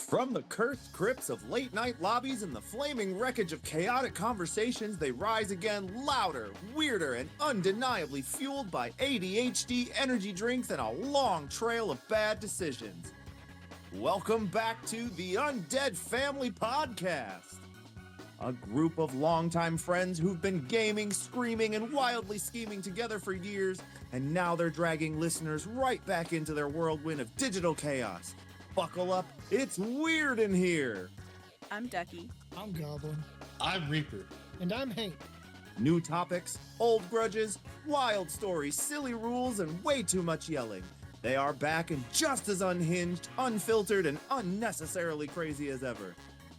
From the cursed crypts of late-night lobbies and the flaming wreckage of chaotic conversations, they rise again louder, weirder, and undeniably fueled by ADHD energy drinks and a long trail of bad decisions. Welcome back to the Undead Family Podcast. A group of longtime friends who've been gaming, screaming, and wildly scheming together for years, and now they're dragging listeners right back into their whirlwind of digital chaos. Buckle up, it's weird in here. I'm Ducky. I'm Goblin. I'm Reaper. And I'm Hank. New topics, old grudges, wild stories, silly rules, and way too much yelling. They are back and just as unhinged, unfiltered, and unnecessarily crazy as ever.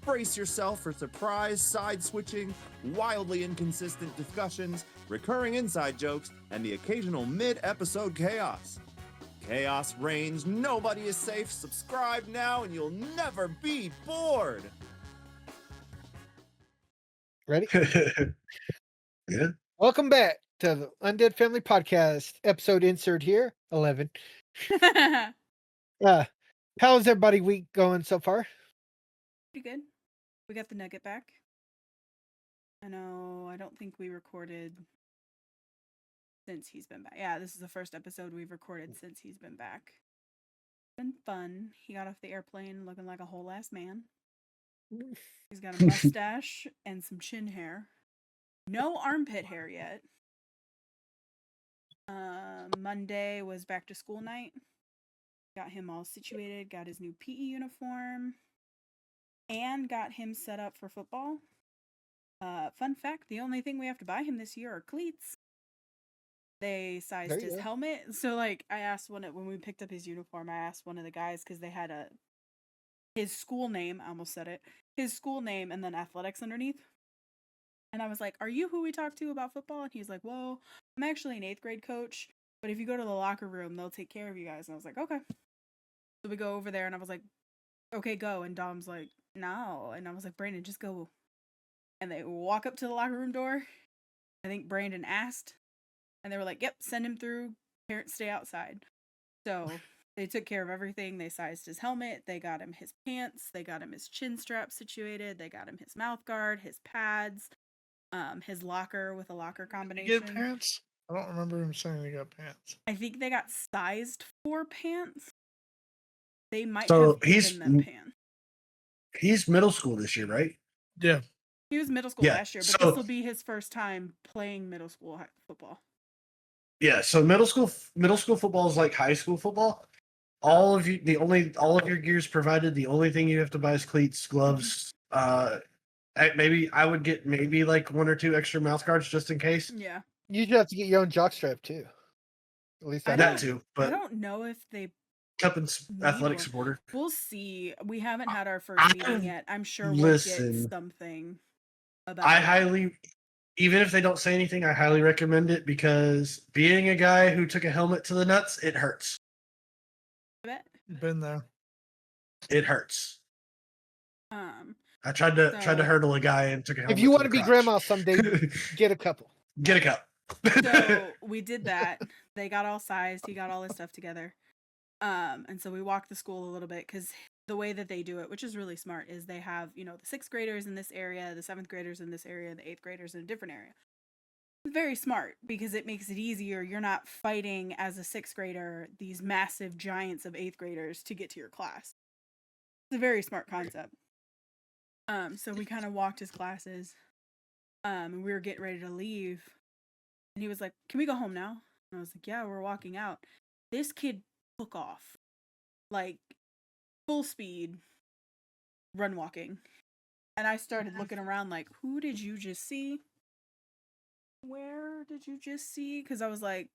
Brace yourself for surprise, side-switching, wildly inconsistent discussions, recurring inside jokes, and the occasional mid-episode chaos. Chaos reigns, nobody is safe. Subscribe now and you'll never be bored. Ready? Yeah. Welcome back to the Undead Family Podcast, episode insert here, 11. How's everybody week going so far? Pretty good. We got the nugget back. I don't think we recorded since he's been back. Yeah, this is the first episode we've recorded since he's been back. Been fun. He got off the airplane looking like a whole ass man. He's got a mustache and some chin hair. No armpit hair yet. Monday was back to school night. Got him all situated, got his new PE uniform, and got him set up for football. Fun fact, the only thing we have to buy him this year are cleats. They sized his helmet. So, I asked when we picked up his uniform, I asked one of the guys, because they had his school name, I almost said it, his school name and then athletics underneath. And I was like, are you who we talked to about football? And he's like, well, I'm actually an 8th grade coach, but if you go to the locker room, they'll take care of you guys. And I was like, okay. So we go over there, and I was like, okay, go. And Dom's like, no. And I was like, Brandon, just go. And they walk up to the locker room door. I think Brandon asked. And they were like, yep, send him through. Parents stay outside. So they took care of everything. They sized his helmet. They got him his pants. They got him his chin strap situated. They got him his mouth guard, his pads, his locker with a locker combination. You get pants? I don't remember him saying he got pants. I think they got sized for pants. They might So have given them pants. He's middle school this year, right? Yeah. He was middle school last year, but this will be his first time playing middle school football. Yeah, so middle school football is like high school football. All of your gears provided. The only thing you have to buy is cleats, gloves. Maybe I would get like 1 or 2 extra mouth guards just in case. Yeah. You should have to get your own jockstrap too. At least that too. But I don't know if they cup and athletic supporter. We'll see. We haven't had our first meeting yet. I'm sure we'll get something about even if they don't say anything, I highly recommend it, because being a guy who took a helmet to the nuts, it hurts. I bet. Been there. It hurts. I tried to hurdle a guy and took a helmet. If you want to be grandma someday, get a couple. Get a cup. So we did that. They got all sized. He got all his stuff together. And so we walked the school a little bit, because the way that they do it, which is really smart, is they have, the 6th graders in this area, the 7th graders in this area, the 8th graders in a different area. Very smart, because it makes it easier. You're not fighting as a 6th grader these massive giants of 8th graders to get to your class. It's a very smart concept. So we kind of walked his classes, and we were getting ready to leave, and he was like, can we go home now? And I was like, yeah, we're walking out. This kid took off, like, full speed, run walking. And I started looking around like, who did you just see? Where did you just see? Because I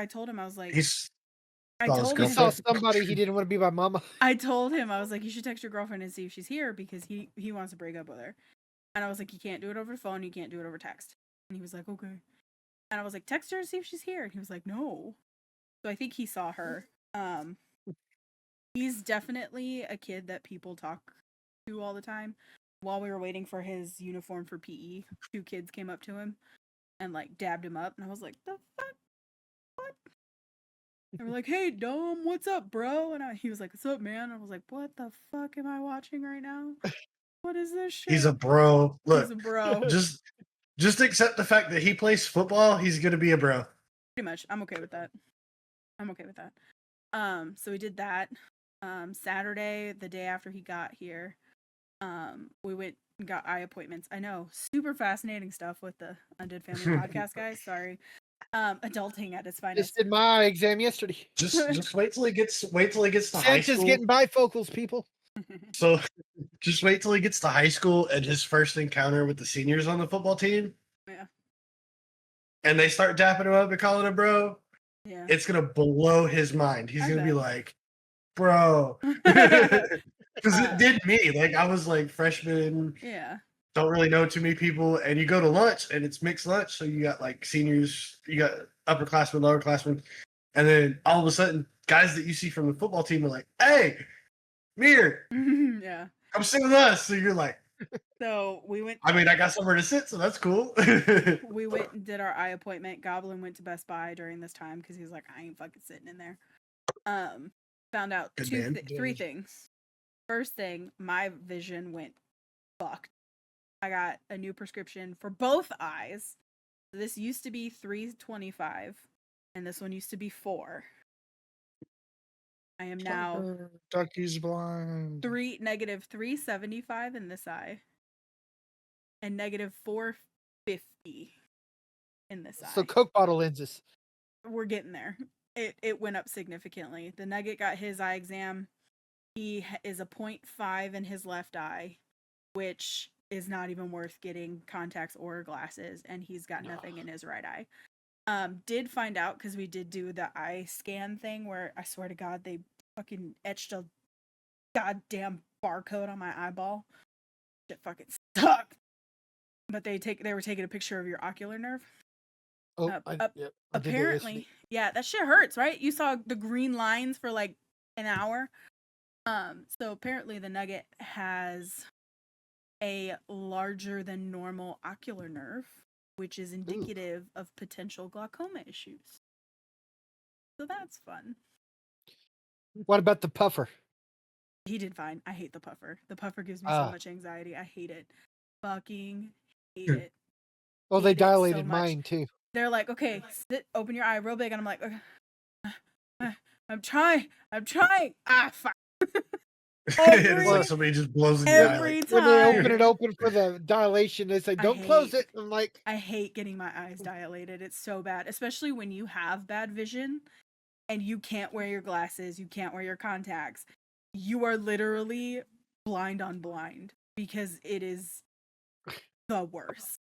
told him, he saw somebody he didn't want to be my mama. I told him, I was like, you should text your girlfriend and see if she's here, because he wants to break up with her. And I was like, you can't do it over the phone, you can't do it over text. And he was like, okay. And I was like, text her and see if she's here. And he was like, no. So I think he saw her. He's definitely a kid that people talk to all the time. While we were waiting for his uniform for PE, 2 kids came up to him and dabbed him up, and I was like, the fuck? What? And we're like, "Hey, Dome, what's up, bro?" And he was like, "What's up, man?" I was like, "What the fuck am I watching right now? What is this shit?" He's a bro. He's Look, a bro. just accept the fact that he plays football. He's gonna be a bro. Pretty much. I'm okay with that. So we did that. Saturday, the day after he got here, we went and got eye appointments. I know, super fascinating stuff with the Undead Family podcast, guys. Sorry. Adulting at its Just finest. did my eye exam yesterday. Just wait till he gets to high Santa's school. getting bifocals, people. So just wait till he gets to high school and his first encounter with the seniors on the football team. Yeah. And they start dapping him up and calling him bro. Yeah. It's gonna blow his mind. He's I gonna be bet. like, bro. Because it did me. Like I was like freshman, Yeah. don't really know too many people, and you go to lunch and it's mixed lunch. So you got like seniors, you got upperclassmen, lowerclassmen, and then all of a sudden, guys that you see from the football team are like, "Hey, Mir, Yeah. come sit with us." So you're like, So we went. I mean, I got somewhere to sit, so that's cool. We went and did our eye appointment. Goblin went to Best Buy during this time because he was like, "I ain't fucking sitting in there." Found out Good man. three things. First thing, my vision went fucked. I got a new prescription for both eyes. This used to be 325, and this one used to be 4. I am now Ducky's blind. negative 375 in this eye, and negative 450 in this So eye. Coke bottle lenses. We're getting there. It went up significantly. The Nugget got his eye exam. He is a 0.5 in his left eye, which is not even worth getting contacts or glasses, and he's got nothing in his right eye. Did find out because we did do the eye scan thing where I swear to God they fucking etched a goddamn barcode on my eyeball. Shit fucking sucked. But they were taking a picture of your ocular nerve. Oh, yep, I did that Apparently, yesterday. yeah, that shit hurts, right? You saw the green lines for like an hour. So apparently the Nugget has a larger than normal ocular nerve, which is indicative of potential glaucoma issues. So that's fun. What about the puffer? He did fine. I hate the puffer. The puffer gives me so much anxiety. I hate it. Fucking hate it. Well, Hate they it so dilated much. mine too. They're like, "Okay, sit, open your eye real big," and I'm like, okay. I'm trying. Ah, fuck. It's like somebody just blows in your eye. Every Like, time. When they open it open for the dilation, they say, "Don't close it." I'm like, I hate getting my eyes dilated. It's so bad, especially when you have bad vision and you can't wear your glasses, you can't wear your contacts. You are literally blind on blind because it is the worst.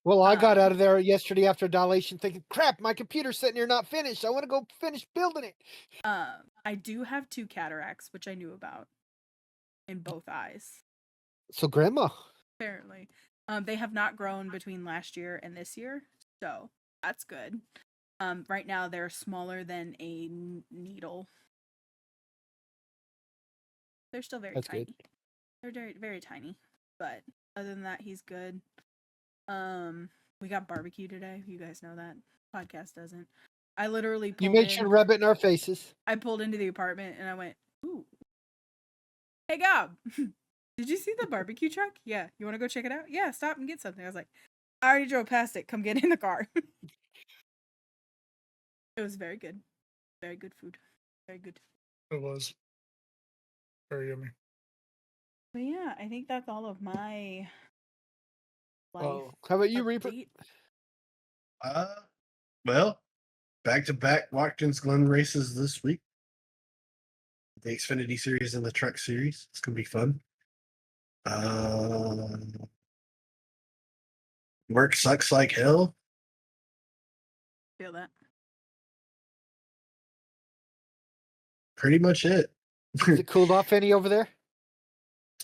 well, I got out of there yesterday after dilation thinking, crap, my computer's sitting here not finished. I want to go finish building it. I do have 2 cataracts, which I knew about in both eyes. So grandma. Apparently. They have not grown between last year and this year, so that's good. Right now they're smaller than a needle. They're still very That's tiny. good. They're very, very tiny. But other than that, he's good. We got barbecue today. You guys know that. Podcast doesn't. I literally pulled You made sure to rub it in our faces. I pulled into the apartment and I went, "Ooh. Hey, Gob, did you see the barbecue truck? Yeah. You want to go check it out? Yeah, stop and get something." I was like, "I already drove past it. Come get in the car." It was very good. Very good food. Very good. It was very yummy. But yeah, I think that's all of my life. Oh, how about you, Reaper? update. Well, back-to-back Watkins Glen races this week. The Xfinity Series and the Truck Series. It's gonna be fun. Work sucks like hell. Feel that. Pretty much it. Is it cooled off any over there?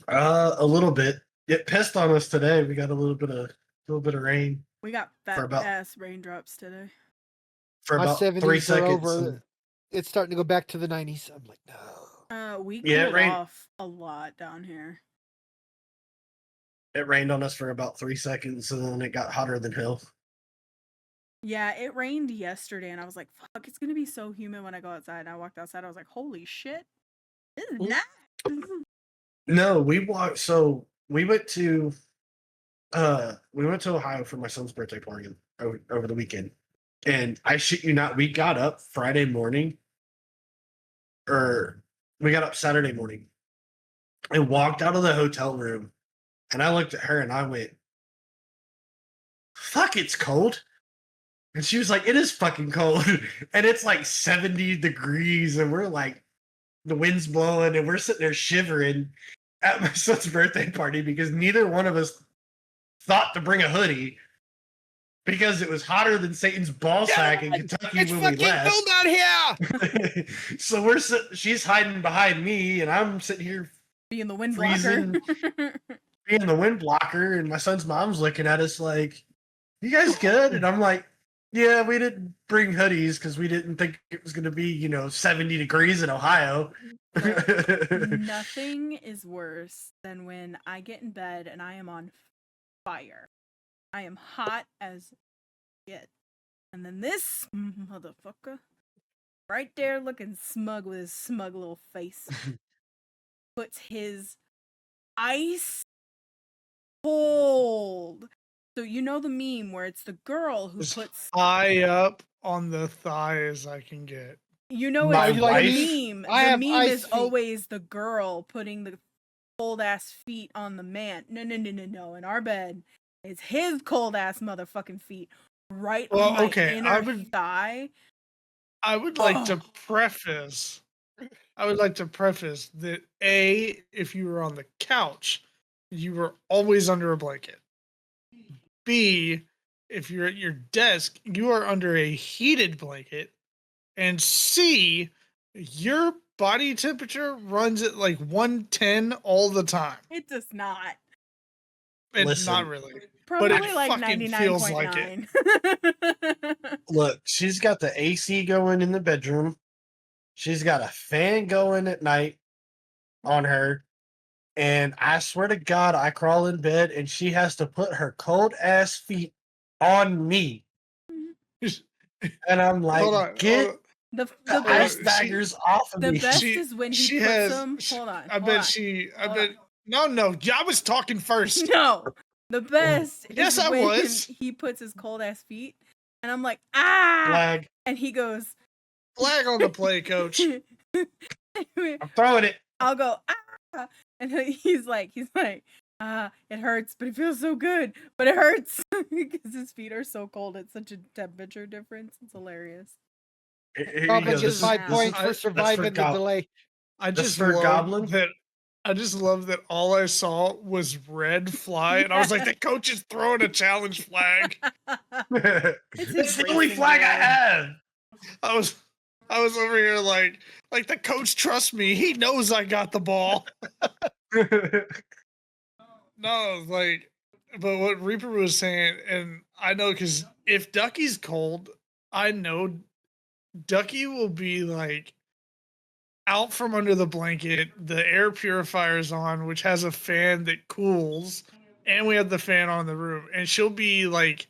A little bit. It pissed on us today. We got a little bit of rain We got fat ass raindrops today. for My about 3 70s are seconds. over. It's starting to go back to the 90s. I'm like, no. We Yeah, it cooled rained. off a lot down here. It rained on us for about 3 seconds, and then it got hotter than hell. Yeah, it rained yesterday, and I was like, "Fuck, it's gonna be so humid when I go outside." And I walked outside, I was like, "Holy shit, this is nice." No, we went to Ohio for my son's birthday party over the weekend. And I shit you not, we got up Friday morning, or we got up Saturday morning and walked out of the hotel room. And I looked at her and I went, fuck, it's cold. And she was like, it is fucking cold. And it's like 70 degrees. And we're like, the wind's blowing and we're sitting there shivering at my son's birthday party because neither one of us thought to bring a hoodie because it was hotter than Satan's ball sack in Kentucky It's when we fucking left. cold out here. So she's hiding behind me, and I'm sitting here Being the wind freezing, blocker. being the wind blocker, and my son's mom's looking at us like, "You guys good?" And I'm like, "Yeah, we didn't bring hoodies because we didn't think it was going to be 70 degrees in Ohio." Nothing is worse than when I get in bed and I am on fire. I am hot as shit. And then this motherfucker, right there looking smug with his smug little face, puts his ice cold. So you know the meme where it's the girl who As puts, high up on the thigh as I can get. you know, My it's wife- the meme. I The have meme ice is feet. always the girl putting the cold ass feet on the man. No. In our bed, it's his cold ass motherfucking feet right Well, on my okay, inner thigh. I would like to Oh. preface that if you were on the couch, you were always under a blanket. B, if you're at your desk, you are under a heated blanket. And C, your body temperature runs at like 110 all the time. It does not. And Listen. not really. Probably it like fucking feels like 99.9. Look, she's got the AC going in the bedroom. She's got a fan going at night on her. And I swear to God, I crawl in bed and she has to put her cold ass feet on me. And I'm like, Hold on. get The the best, ice daggers off of the me. best is when he puts them. Hold on. I bet. No, I was talking first. No, the best Yes, is I when was. he puts his cold ass feet, and I'm like, ah, Flag. and he goes, Flag on the play, coach. I'm throwing it. I'll go, ah, and he's like, it hurts, but it feels so good, but it hurts because his feet are so cold. It's such a temperature difference. It's hilarious. Here you Robin go. gets 5 points this for is- surviving the delay. I That's just for love Goblin? that. I just love that all I saw was red fly, and I was like, the coach is throwing a challenge flag. It's It's his the only racing flag I gear. have. I was over here like the coach trusts me. He knows I got the ball. No, but what Reaper was saying, and I know because if Ducky's cold, I know Ducky will be like out from under the blanket. The air purifier's on, which has a fan that cools, and we have the fan on in the room, and she'll be like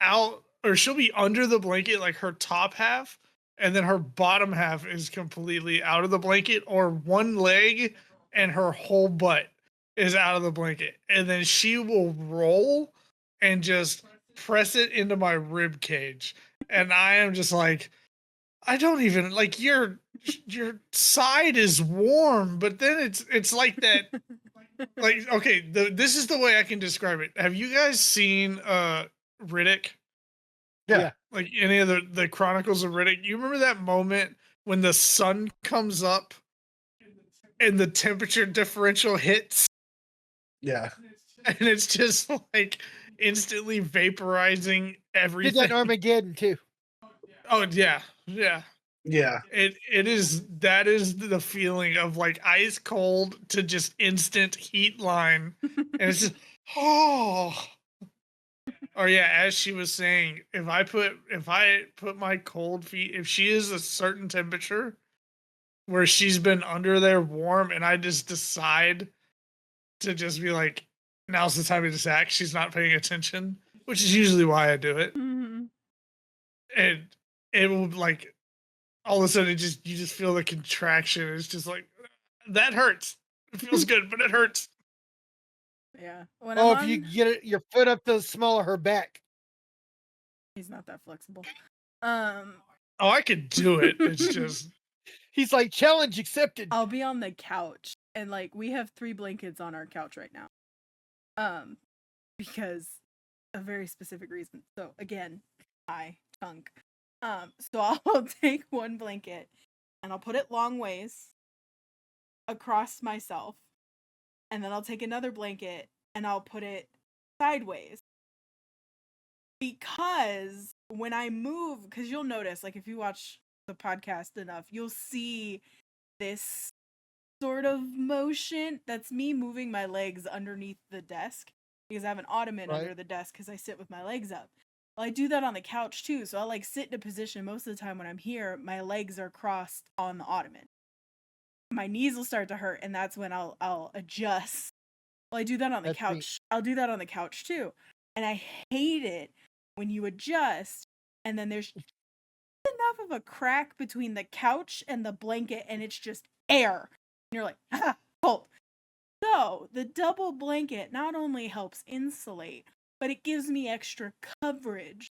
out, or she'll be under the blanket, like her top half, and then her bottom half is completely out of the blanket, or one leg and her whole butt is out of the blanket, and then she will roll and just press it into my rib cage, and I am just like, I don't even like your side is warm, but then it's like that. Like, okay, this is the way I can describe it. Have you guys seen Riddick? Yeah. Like any of the Chronicles of Riddick? You remember that moment when the sun comes up and the temperature differential hits, Yeah. and it's just like instantly vaporizing Did that everything. in Armageddon too. Oh yeah. Yeah. That is the feeling of like ice cold to just instant heat line. And it's just or yeah, as she was saying, if I put my cold feet, if she is a certain temperature where she's been under there warm, and I just decide to just be like, now's the time to just act, she's not paying attention, which is usually why I do it. Mhm. and it will like all of a sudden you just feel the contraction. It's just like that hurts. It feels good, but it hurts. Yeah. When Oh, I'm if you on, get your foot up the small of her back. he's not that flexible. Oh, I could do it. It's just He's like, challenge accepted. I'll be on the couch and like we have 3 blankets on our couch right now. Because a very specific reason. So again, chunk. So I'll take one blanket and I'll put it long ways across myself. And then I'll take another blanket and I'll put it sideways. Because when I move, because you'll notice, like if you watch the podcast enough, you'll see this sort of motion. That's me moving my legs underneath the desk because I have an ottoman under the desk because I sit with my legs up. Well, I do that on the couch too. So I'll like sit in a position most of the time when I'm here, my legs are crossed on the ottoman. My knees will start to hurt, and that's when I'll adjust. Well, I do that on the couch. I'll do that on the couch too. And I hate it when you adjust and then there's enough of a crack between the couch and the blanket and it's just air. And you're like, cold. So the double blanket not only helps insulate, but it gives me extra coverage.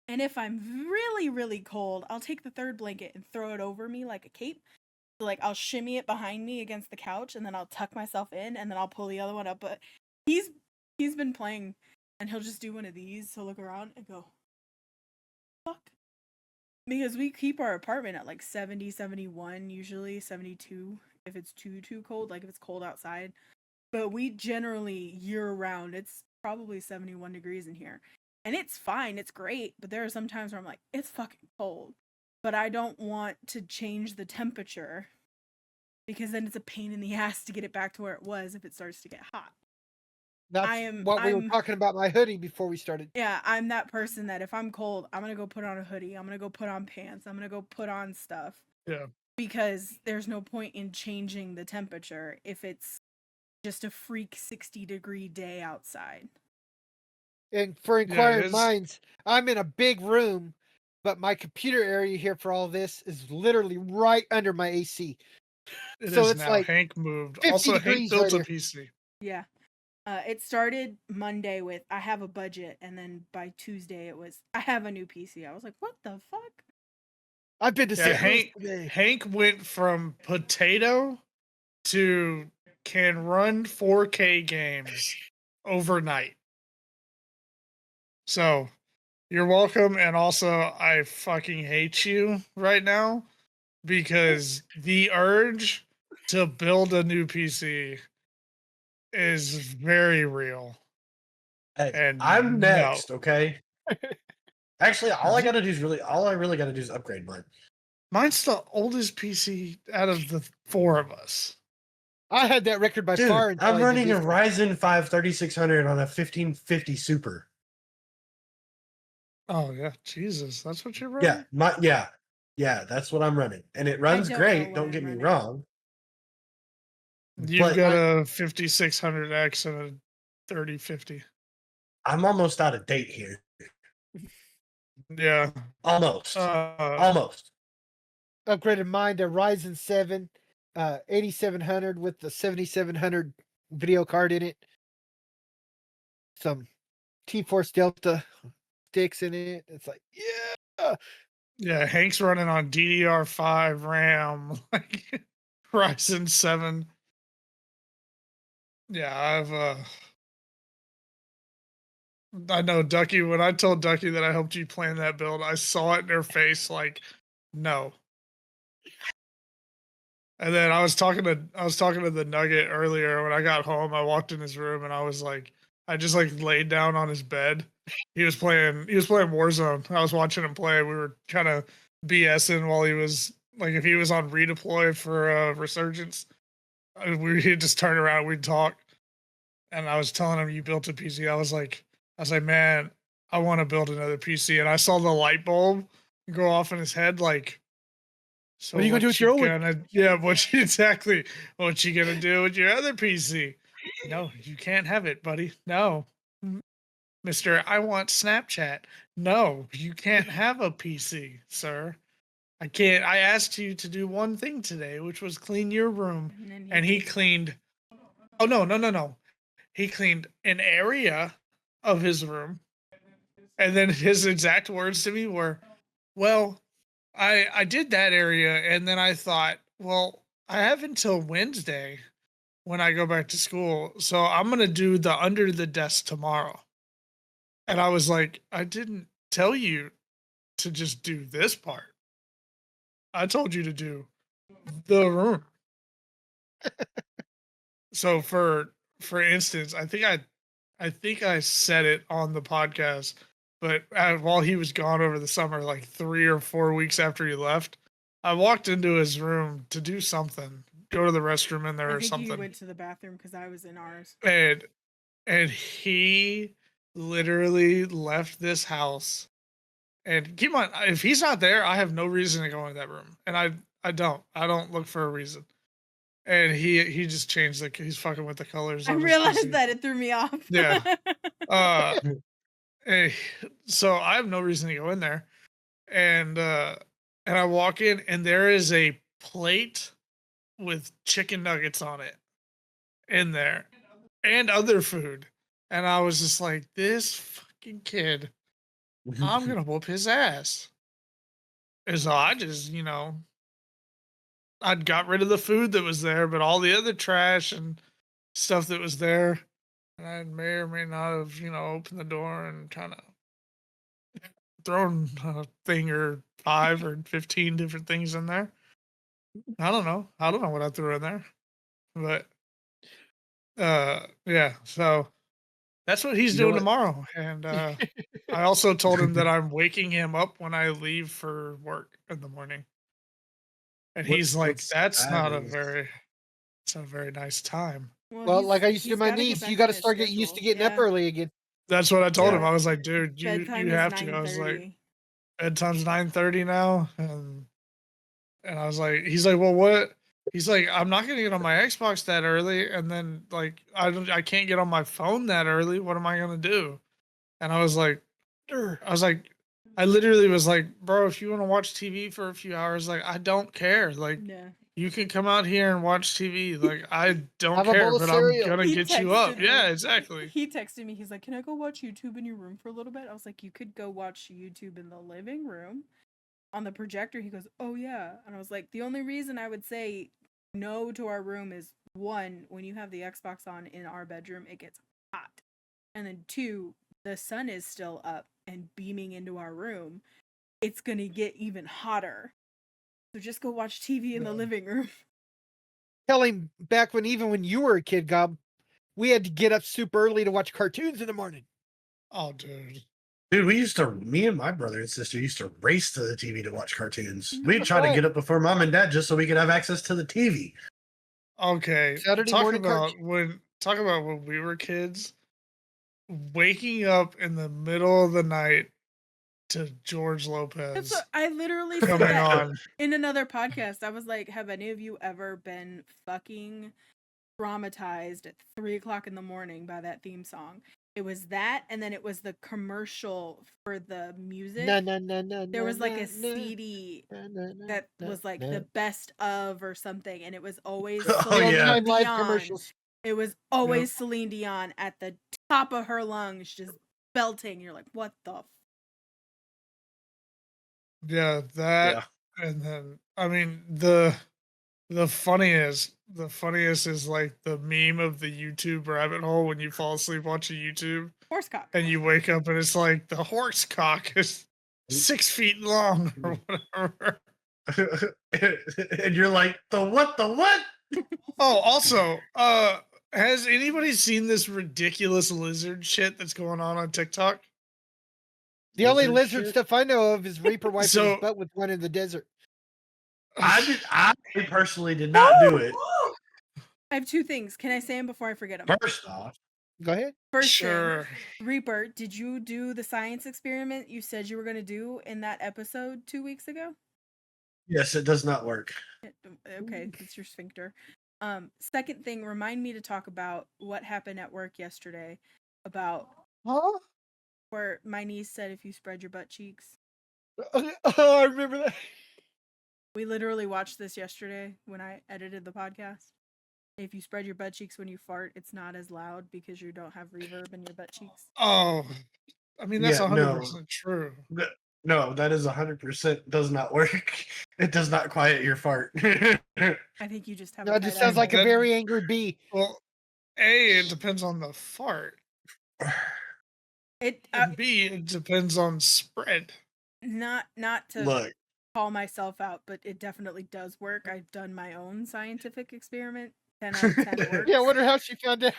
And if I'm really, really cold, I'll take the third blanket and throw it over me like a cape. So like I'll shimmy it behind me against the couch and then I'll tuck myself in and then I'll pull the other one up. But he's been playing and he'll just do one of these. He'll look around and go, fuck. Because we keep our apartment at like 70, 71, usually 72 if it's too cold, like if it's cold outside. But we generally year round, it's probably 71 degrees in here. And it's fine, it's great, but there are some times where I'm like, it's fucking cold. But I don't want to change the temperature because then it's a pain in the ass to get it back to where it was if it starts to get hot. That's what we were talking about my hoodie before we started. Yeah, I'm that person that if I'm cold, I'm going to go put on a hoodie. I'm going to go put on pants. I'm going to go put on stuff. Yeah. Because there's no point in changing the temperature if it's just a freak 60-degree day outside. And for inquiring minds, I'm in a big room, but my computer area here for all this is literally right under my AC. So it's now like Hank moved. Also, Hank built a PC. Yeah. It started Monday with I have a budget, and then by Tuesday it was I have a new PC. I was like, what the fuck? I've been to Hank went from potato to can run 4K games overnight. So you're welcome, and also I fucking hate you right now because the urge to build a new PC is very real. Hey, and I'm next, okay? Actually, all I really gotta do is upgrade mine. Mine's the oldest PC out of the 4 of us. I had that record by far. I'm running a Ryzen 5 3600 on a 1550 Super. Oh yeah, Jesus, that's what you're running? Yeah, that's what I'm running, and it runs great. Don't get me wrong. You've got a 5600X and a 3050. I'm almost out of date here. Yeah, almost. Almost. Upgraded mine to Ryzen 7, 8700 with the 7700 video card in it. Some T-Force Delta sticks in it. It's like, yeah. Yeah, Hank's running on DDR5 RAM, like Ryzen 7. Yeah, I know Ducky. When I told Ducky that I helped you plan that build, I saw it in her face, like, no. And then I was talking to the Nugget earlier when I got home. I walked in his room and I was like, I just like laid down on his bed. He was playing Warzone. I was watching him play. We were kind of BSing while he was like, if he was on redeploy for Resurgence, he'd just turn around, we'd talk. And I was telling him, you built a PC. I was like, man, I want to build another PC. And I saw the light bulb go off in his head, like, so what are you gonna do with your old one? Yeah, what you gonna do with your other PC? No, you can't have it, buddy. No. Mr. I want Snapchat. No, you can't have a PC, sir. I can't. I asked you to do one thing today, which was clean your room. And he cleaned. Oh, no. He cleaned an area of his room. And then his exact words to me were, well, I did that area. And then I thought, well, I have until Wednesday when I go back to school. So I'm going to do the under the desk tomorrow. And I was like, I didn't tell you to just do this part. I told you to do the room. So for instance, I think I said it on the podcast, but while he was gone over the summer, like 3 or 4 weeks after he left, I walked into his room to do something, go to the restroom in there or something. You went to the bathroom because I was in ours. And he literally left this house. And keep in mind, if he's not there, I have no reason to go into that room, and I don't look for a reason. And he just changed he's fucking with the colors. I realized that it threw me off. Yeah. So I have no reason to go in there, and I walk in, and there is a plate with chicken nuggets on it in there, and other food, and I was just like, this fucking kid, I'm gonna whoop his ass. And so I just, I'd got rid of the food that was there, but all the other trash and stuff that was there, and I may or may not have, opened the door and kind of thrown a thing or 5 or 15 different things in there. I don't know what I threw in there, but yeah. So that's what he's doing tomorrow, and I also told him that I'm waking him up when I leave for work in the morning. And he's like, that's not a very nice time. Well, like I used to do my niece, you got to start getting used to getting up early again. That's what I told him. I was like, dude, you have to go. I was like, bedtime's 9:30 now, and I was like, he's like, well, what? He's like, I'm not gonna get on my Xbox that early, and then like I can't get on my phone that early. What am I gonna do? And I was like, I literally was like, bro, if you want to watch TV for a few hours, like I don't care. Like you can come out here and watch TV. Like I don't care, but I'm gonna get you up. Yeah, exactly. He texted me. He's like, can I go watch YouTube in your room for a little bit? I was like, you could go watch YouTube in the living room on the projector. He goes, oh yeah. And I was like, the only reason I would say no to our room is 1, when you have the Xbox on in our bedroom, it gets hot. And then 2, the sun is still up and beaming into our room. It's gonna get even hotter. So just go watch TV in the living room. Tell him back when you were a kid, Gob, we had to get up super early to watch cartoons in the morning. Oh, dude. Dude, me and my brother and sister used to race to the TV to watch cartoons. We'd try to get up before mom and dad just so we could have access to the TV. Okay. Saturday talk morning about when we were kids, waking up in the middle of the night to George Lopez. I literally said that in another podcast. I was like, have any of you ever been fucking traumatized at 3:00 in the morning by that theme song? It was that, and then it was the commercial for the music. There was like a CD that was like the best of or something, and it was always Celine Dion. It was always Celine Dion at the top of her lungs, just belting. You're like, what the? Yeah, that, and then I mean the funniest is like the meme of the YouTube rabbit hole when you fall asleep watching YouTube. Horsecock. And you wake up and it's like the horse cock is 6 feet long or whatever. And you're like, the what? Oh, also, has anybody seen this ridiculous lizard shit that's going on TikTok? The only lizard stuff I know of is Reaper wiping his butt with one in the desert. I personally did not do it. I have 2 things. Can I say them before I forget them? First off, go ahead. First thing, Reaper, did you do the science experiment you said you were going to do in that episode 2 weeks ago? Yes, it does not work. Okay, it's your sphincter. Second thing, remind me to talk about what happened at work yesterday about Where my niece said, if you spread your butt cheeks. Oh, I remember that. We literally watched this yesterday when I edited the podcast. If you spread your butt cheeks when you fart, it's not as loud because you don't have reverb in your butt cheeks. Oh, I mean, that's Yeah, 100% true. No, that is 100% does not work. It does not quiet your fart. I think you just have No, a it just tight sounds like a asshole. very angry bee. Well, A, it depends on the fart. And B, it depends on spread. Not to Look, call myself out, but it definitely does work. I've done my own scientific experiment. 10 out of 10 works. Yeah, I wonder how she found out.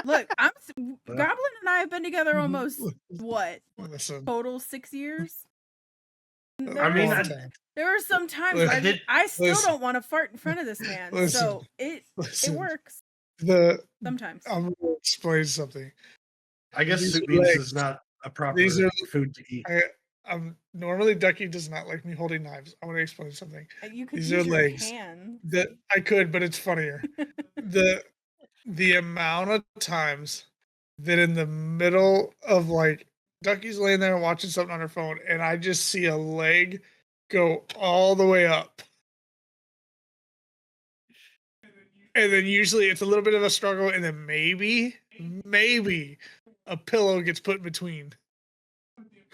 Look, Goblin and I have been together almost what? Listen, Total 6 years. I mean, There were some times Listen, I still listen. don't want to fart in front of this man. Listen, so it listen. works sometimes. I'm gonna explain something. I guess These soup are beans legs. is not a proper These are food to eat. Normally Ducky does not like me holding knives. I want to explain something. You could These use are your legs. hand. That I could, but it's funnier. the amount of times that in the middle of like Ducky's laying there watching something on her phone, and I just see a leg go all the way up. And then usually it's a little bit of a struggle, and then maybe a pillow gets put in between.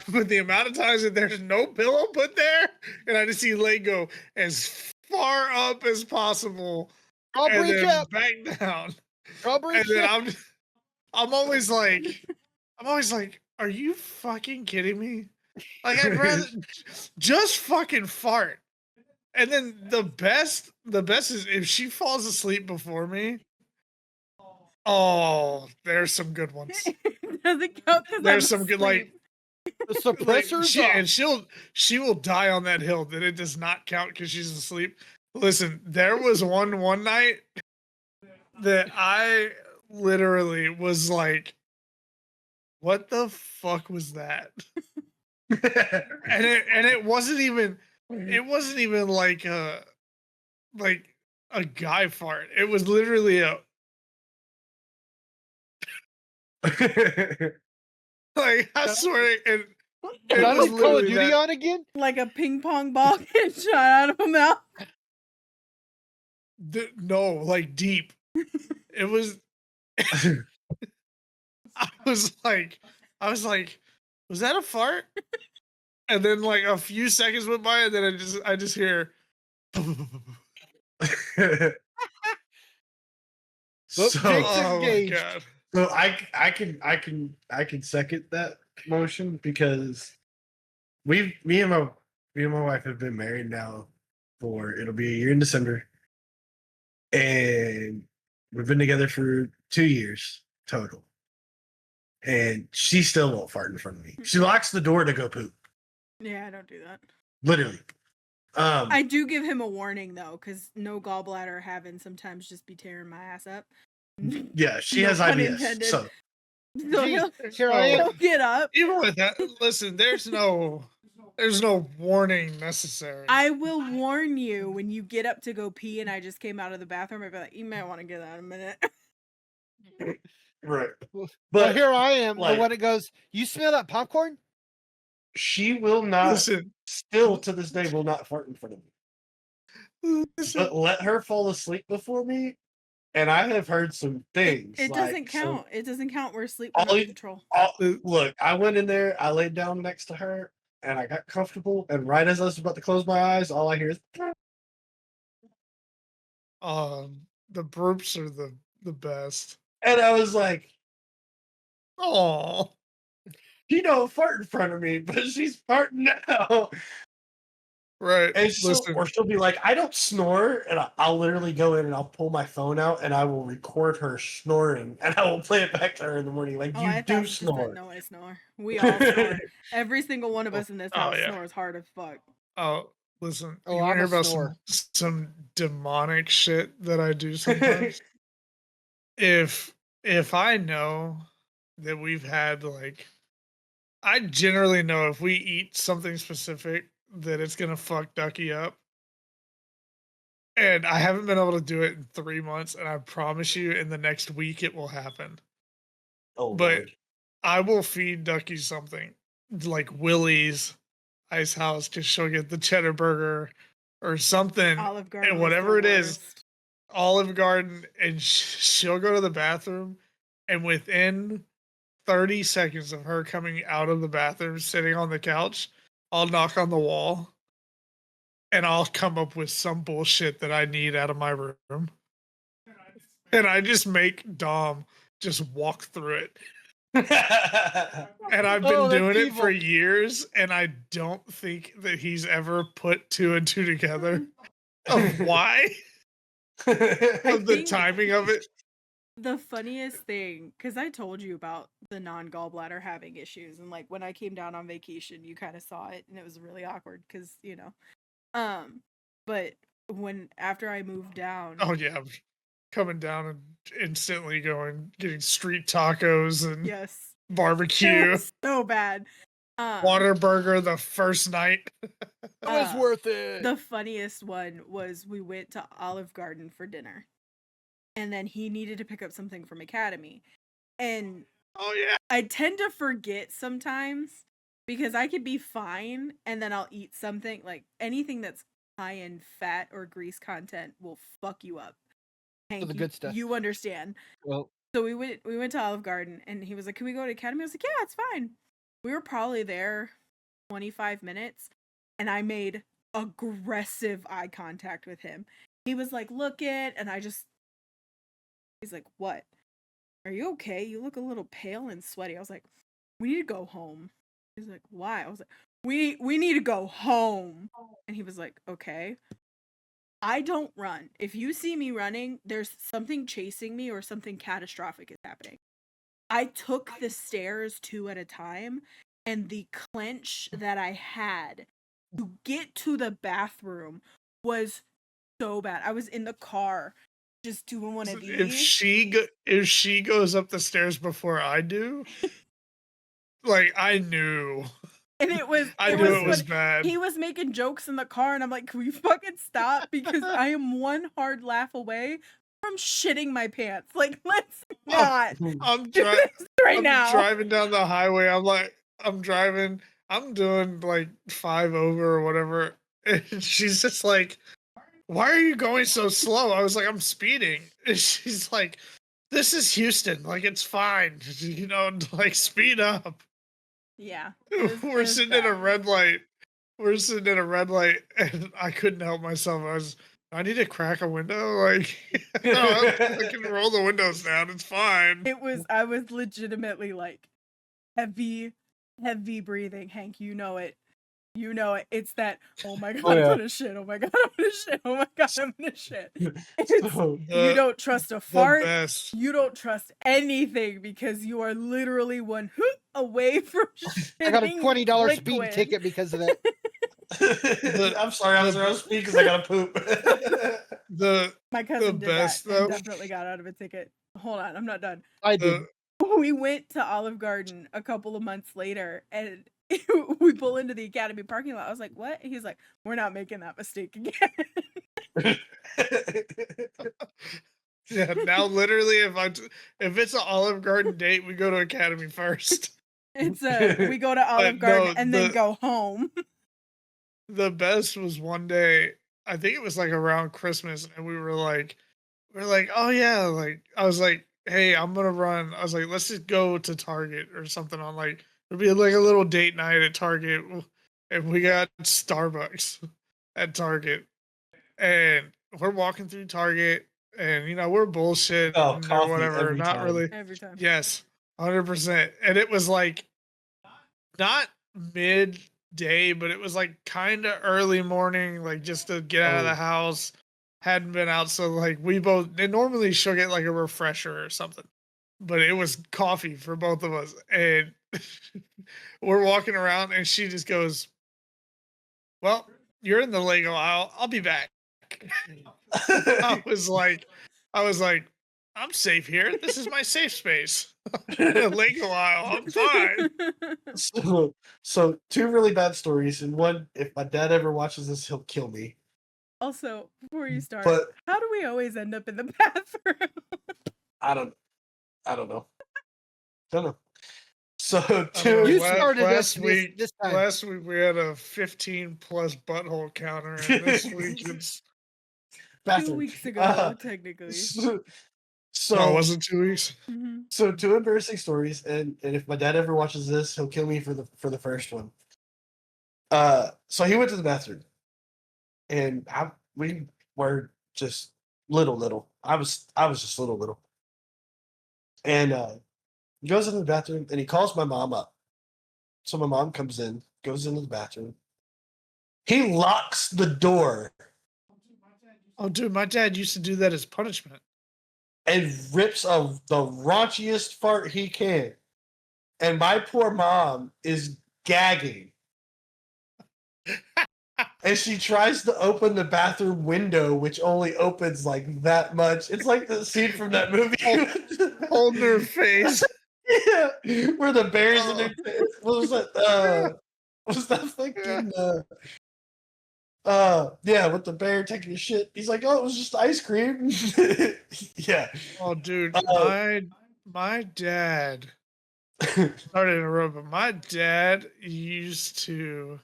But the amount of times that there's no pillow put there, and I just see leg go as far up as possible, I'll and breach then up. back down. I'll And breach then up. I'm always like, are you fucking kidding me? Like, I'd rather just fucking fart. And then the best is if she falls asleep before me. Oh, there's some good ones. Doesn't count because There's some good like The suppressor's off. she will die on that hill that it does not count because she's asleep. Listen, there was one night that I literally was like, what the fuck was that? and it wasn't even like a guy fart. It was literally a like, I swear, and Did I was leave Call of literally Duty that. on again? like a ping pong ball getting shot out of a mouth. No, like deep. It was. I was like, was that a fart? And then like a few seconds went by, and then I just hear. Well, So, Jake's Oh my engaged. god. so I can second that motion because me and my wife have been married now for it'll be a year in December, and we've been together for 2 years total. And she still won't fart in front of me. She locks the door to go poop. Yeah, I don't do that. Literally. I do give him a warning though, because no gallbladder having sometimes just be tearing my ass up. Yeah, she No has pun IBS. intended. So So Here I am. he'll get up. Even with that, listen, there's no warning necessary. I will warn you when you get up to go pee and I just came out of the bathroom. I'd be like, you might want to get out in a minute. right. Well, But here I am, like- the one that goes, you smell that popcorn? she will not Listen, still to this day will not fart in front of me. listen. But let her fall asleep before me, and I have heard some things. It like, doesn't count. It doesn't count. We're sleep All you- control. Look, I went in there, I laid down next to her, and I got comfortable. And right as I was about to close my eyes, all I hear is. The burps are the best. And I was like, Oh, she don't fart in front of me, but she's farting now. right. And Listen, she'll be like, I don't snore, and I'll literally go in and I'll pull my phone out and I will record her snoring, and I will play it back to her in the morning. Like, I you thought do you just didn't snore. know I snore. We all snore. Every single one of us in this Oh, house yeah. snores hard as fuck. oh, listen. Oh, You want I'm to a hear about snorer. some demonic shit that I do sometimes? if I know that we've had like, I generally know if we eat something specific that it's gonna fuck Ducky up. And I haven't been able to do it in 3 months, and I promise you in the next week it will happen. Oh, But Lord. I will feed Ducky something like Willie's Ice House because she'll get the cheddar burger or something, Olive Garden, and whatever it is, worst. Olive Garden, and she'll go to the bathroom, and within 30 seconds of her coming out of the bathroom, sitting on the couch, I'll knock on the wall, and I'll come up with some bullshit that I need out of my room, and I just make Dom just walk through it. And I've been doing it for years, and I don't think that he's ever put 2 and 2 together of why of the timing of it. The funniest thing, because I told you about the non-gallbladder having issues, and like when I came down on vacation, you kind of saw it, and it was really awkward because but after I moved down, oh yeah, coming down and instantly getting street tacos and yes, barbecue. It was so bad. Waterburger the first night. It was worth it. The funniest one was we went to Olive Garden for dinner, and then he needed to pick up something from Academy, and oh yeah, I tend to forget sometimes because I could be fine and then I'll eat something like anything that's high in fat or grease content will fuck you up. Hank, the good stuff. You understand. Well, so we went to Olive Garden, and he was like, "Can we go to Academy?" I was like, "Yeah, it's fine." We were probably there 25 minutes, and I made aggressive eye contact with him. He was like, "Look it," and he's like, "What? Are you okay? You look a little pale and sweaty." I was like, "We need to go home." He's like, "Why?" I was like, we need to go home." And he was like, "Okay." I don't run. If you see me running, there's something chasing me or something catastrophic is happening. I took the stairs 2 at a time, and the clench that I had to get to the bathroom was so bad. I was in the car just doing one of these. If she goes up the stairs before I do, like I knew. And it was bad. He was making jokes in the car, and I'm like, "Can we fucking stop?" Because I am one hard laugh away from shitting my pants. Like, let's not. I'm driving down the highway. I'm driving. I'm doing like 5 over or whatever. And she's just like, "Why are you going so slow?" I was like, "I'm speeding." And she's like, "This is Houston. Like, it's fine. You know, like speed up." Yeah. We're sitting at a red light. We're sitting at a red light, and I couldn't help myself. I need to crack a window. Like, no, I can roll the windows down. It's fine. I was legitimately like heavy breathing. Hank, you know it. You know it. It's that, oh my god, I'm gonna shit. Oh my god, I'm gonna shit. Oh my god, I'm gonna shit. You don't trust a fart. You don't trust anything because you are literally one hoot away from shitting. I got a $20 speeding ticket because of that. I'm sorry, I was around speed because I got to poop. My cousin did that and definitely got out of a ticket. Hold on, I'm not done. I did. We went to Olive Garden a couple of months later, and we pull into the Academy parking lot. I was like, "What?" He's like, "We're not making that mistake again." Yeah, now literally, if it's an Olive Garden date, we go to Academy first. It's we go to Olive Garden and then go home. The best was one day, I think it was like around Christmas, and we're like, "Oh yeah," like I was like, "Hey, I'm gonna run." I was like, "Let's just go to Target or something on like it'll be like a little date night at Target," and we got Starbucks at Target, and we're walking through Target, and you know we're bullshit or whatever, not really every time. Yes, 100%, and it was like not midday, but it was like kind of early morning, like just to get out of the house. Hadn't been out, so like they normally she'll get like a refresher or something, but it was coffee for both of us, and we're walking around, and she just goes, "Well, you're in the Lego aisle. I'll be back." I was like, "I'm safe here. This is my safe space." The Lego aisle. I'm fine. So 2 really bad stories, and one, if my dad ever watches this, he'll kill me. Also, before you start, how do we always end up in the bathroom? I don't know. Don't know. So You La- started last us week. this time. Last week we had a 15+ butthole counter, and this week it's 2 bastard. weeks ago, technically. oh, was it 2 weeks? Mm-hmm. So two embarrassing stories, and if my dad ever watches this, he'll kill me for the first one. So he went to the bathroom, and we were just little. I was just little, and he goes into the bathroom and he calls my mom up. So my mom comes in, goes into the bathroom. He locks the door Oh, dude, my dad used to do that as punishment. and rips the raunchiest fart he can. And my poor mom is gagging. And she tries to open the bathroom window, which only opens like that much. It's like the scene from that movie. Holding her face. Yeah, where the bear's in their. What was that? Was that fucking? Yeah, with the bear taking a shit. He's like, oh, it was just ice cream. Yeah. Oh, dude, my dad. Oh, Sorry to interrupt, but my dad used to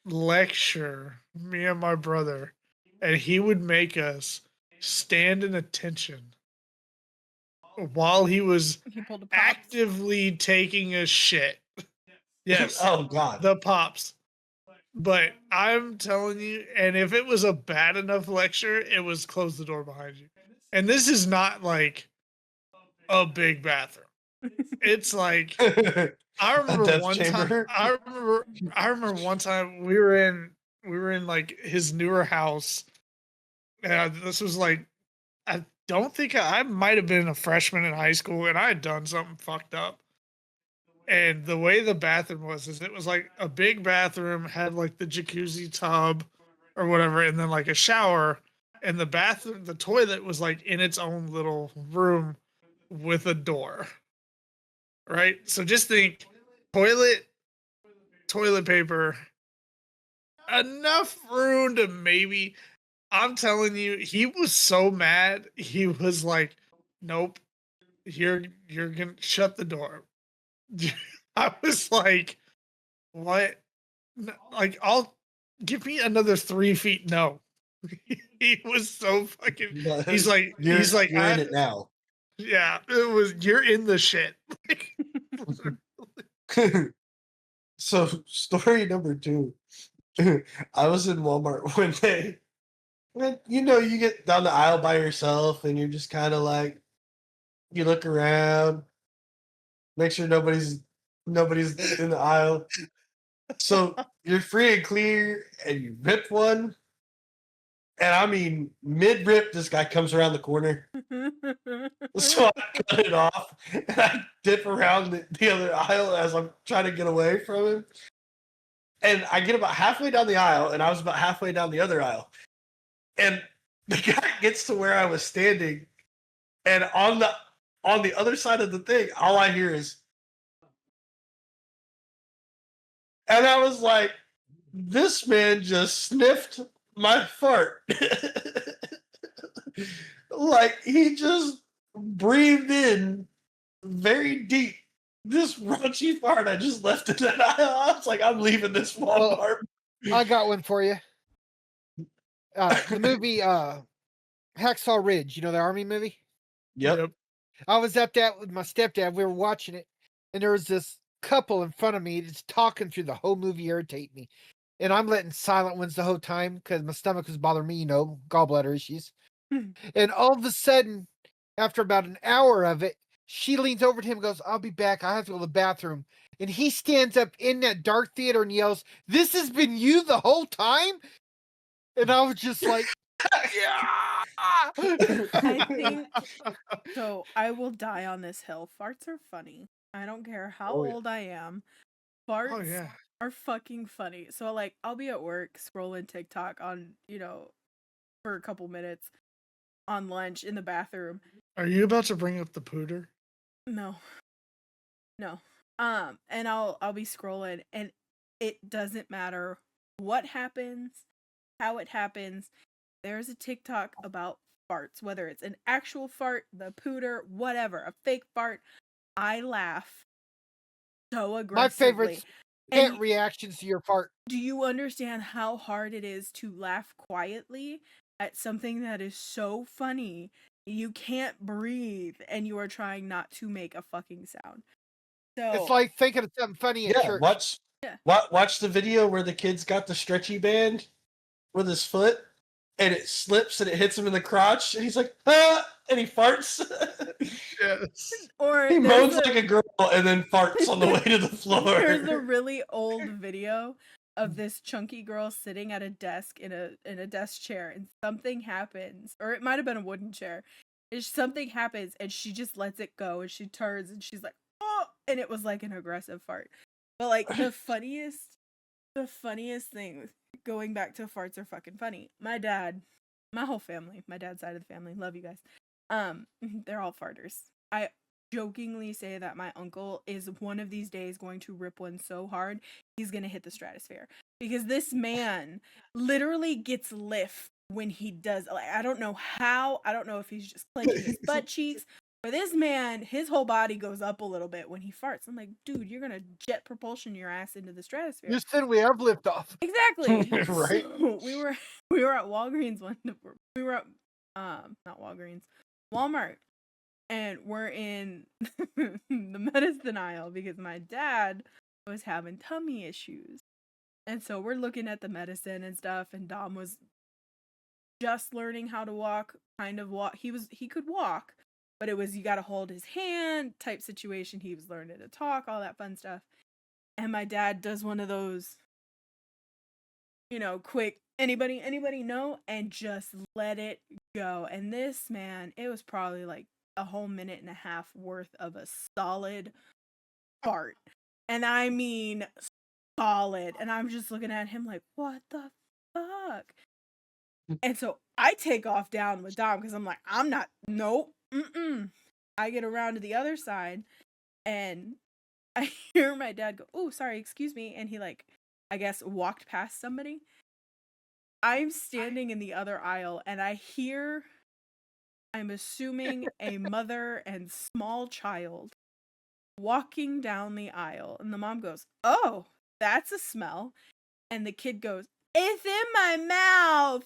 lecture me and my brother, and he would make us stand in attention while he was He pulled a pop. actively taking a shit. Yes, oh God. the pops. But I'm telling you, and if it was a bad enough lecture, it was close the door behind you. And this is not like a big bathroom. It's like I remember one time. I remember one time we were in like his newer house. This was like I don't think I might have been a freshman in high school, and I had done something fucked up. And the way the bathroom was is it was like a big bathroom, had like the jacuzzi tub or whatever, and then like a shower. And the toilet was like in its own little room with a door. Right? So just think toilet paper, enough room to maybe. I'm telling you, he was so mad. He was like, "Nope, you're gonna shut the door." I was like, "What? Like, I'll give me another 3 feet." No, he was so fucking. He's like, you're in it now. Yeah, it was. You're in the shit. So story number 2. I was in Walmart one day. And you get down the aisle by yourself and you're just kind of like, you look around, make sure nobody's in the aisle. So you're free and clear and you rip one. And I mean, mid rip, this guy comes around the corner. So I cut it off and I dip around the other aisle as I'm trying to get away from him. And I get about halfway down the aisle, and I was about halfway down the other aisle. And the guy gets to where I was standing, and on the other side of the thing, all I hear is, and I was like, this man just sniffed my fart. Like he just breathed in very deep this raunchy fart I just left in that aisle. I was like, I'm leaving this Walmart. I got one for you. The movie Hacksaw Ridge, you know the army movie? Yep. I was at that with my stepdad. We were watching it, and there was this couple in front of me just talking through the whole movie, irritate me. And I'm letting silent ones the whole time because my stomach was bothering me, gallbladder issues. And all of a sudden, after about an hour of it, she leans over to him and goes, I'll be back. I have to go to the bathroom. And he stands up in that dark theater and yells, this has been you the whole time? And I was just like, yeah. I think so. I will die on this hill. Farts are funny. I don't care how old I am. Farts are fucking funny. So like, I'll be at work scrolling TikTok on, for a couple minutes on lunch in the bathroom. Are you about to bring up the pooter? No. And I'll be scrolling, and it doesn't matter what happens, how it happens. There's a TikTok about farts, whether it's an actual fart, the pooter, whatever, a fake fart. I laugh so My favorite aggressively. pet And reactions to your fart. do you understand how hard it is to laugh quietly at something that is so funny? You can't breathe and you are trying not to make a fucking sound. It's So, like thinking of something funny at Yeah, church. yeah. watch the video where the kid's got the stretchy band with his foot, and it slips and it hits him in the crotch, and he's like, ah, and he farts. Yes. Or He there's moans like a girl and then farts on the way to the floor. there's a really old video of this chunky girl sitting at a desk in a desk chair, and something happens, or it might have been a wooden chair. And something happens and she just lets it go, and she turns and she's like, oh, and it was like an aggressive fart. But like the funniest thing, going back to farts are fucking funny. My dad, my whole family, my dad's side of the family, love you guys. They're all farters. I jokingly say that my uncle is one of these days going to rip one so hard he's gonna hit the stratosphere, because this man literally gets lift when he does. Like, I don't know how. I don't know if he's just clenching his butt cheeks. But this man, his whole body goes up a little bit when he farts. I'm like, dude, you're gonna jet propulsion your ass into the stratosphere. You said we have liftoff. Exactly. Right. So we were at Walgreens we were at not Walgreens, Walmart, and we're in the medicine aisle because my dad was having tummy issues. And so we're looking at the medicine and stuff, and Dom was just learning how to walk, kind of walk. He could walk, but it was you got to hold his hand type situation. He was learning to talk, all that fun stuff. And my dad does one of those, quick, anybody know, and just let it go. And this man, it was probably like a whole minute and a half worth of a solid fart. And I mean solid. And I'm just looking at him like, what the fuck? And so I take off down with Dom because I'm like, I'm not, nope, I get around to the other side and I hear my dad go, oh, sorry, excuse me. And he, like, I guess walked past somebody. I'm standing in the other aisle and I hear, I'm assuming, a mother and small child walking down the aisle. And the mom goes, oh, that's a smell. And the kid goes, it's in my mouth.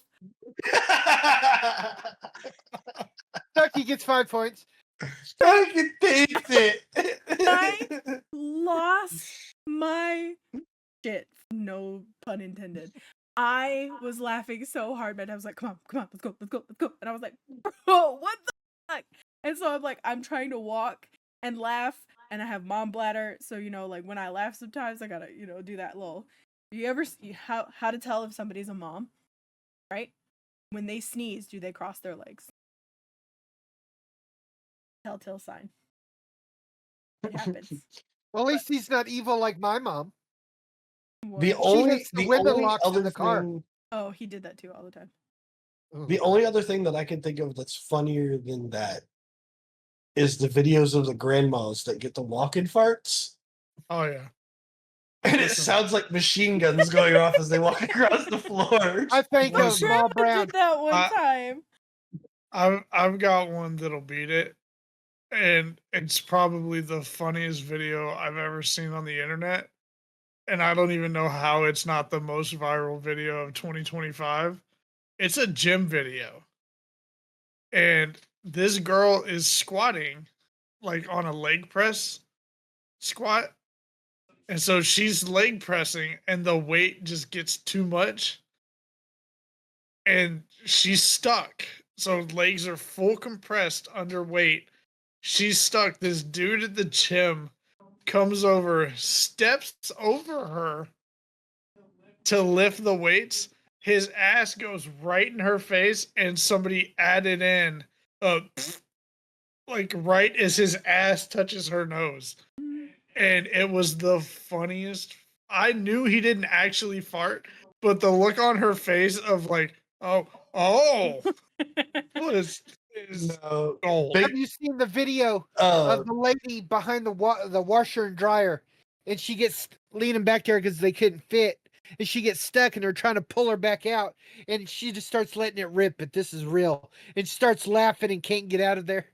Ducky gets 5 points. I can taste it. I lost my shit. No pun intended. I was laughing so hard, but I was like, come on, let's go. And I was like, bro, what the fuck? And so I'm like, I'm trying to walk and laugh, and I have mom bladder. So, like when I laugh sometimes, I gotta, do that little. You ever see how to tell if somebody's a mom, right? When they sneeze, do they cross their legs? Telltale sign. It happens. Well, at least he's not evil like my mom. The What? She only hits the window locks in other the car. thing, Oh, he did that too all the time. the only other thing that I can think of that's funnier than that is the videos of the grandmas that get the walk-in farts, Oh yeah. and it Listen. sounds like machine guns going off as they walk across the floor. I think of Listen. Ma I Brown. did that one I- time. I've got one that'll beat it, and it's probably the funniest video I've ever seen on the internet. And I don't even know how it's not the most viral video of 2025. It's a gym video, and this girl is squatting like on a leg press squat, and so she's leg pressing, and the weight just gets too much, and she's stuck. So legs are full compressed under weight. She's stuck. This dude at the gym comes over, steps over her to lift the weights. His ass goes right in her face, and somebody added in like right as his ass touches her nose. And it was the funniest. I knew he didn't actually fart, but the look on her face of like, oh, was is No, gold. Big- Have you seen the video of the lady behind the washer and dryer, and she gets leaning back there because they couldn't fit, and she gets stuck, and they're trying to pull her back out, and she just starts letting it rip. But this is real, and she starts laughing and can't get out of there.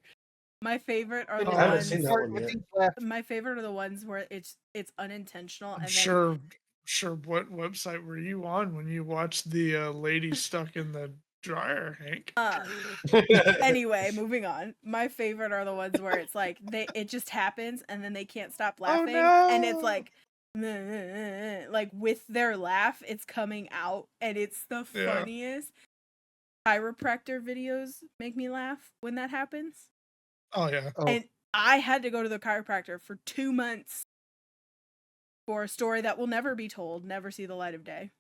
My favorite are the I haven't ones. seen that Fart one with yet. these left. My favorite are the ones where it's unintentional, I'm and then sure. What website were you on when you watched the lady stuck in the dryer, Hank? anyway, moving on. My favorite are the ones where it's like it just happens and then they can't stop Oh, laughing, and it's no! like with their laugh, it's coming out, and it's the Yeah. funniest. Chiropractor videos make me laugh when that happens, Oh yeah. Oh, and I had to go to the chiropractor for 2 months for a story that will never be told, never see the light of day.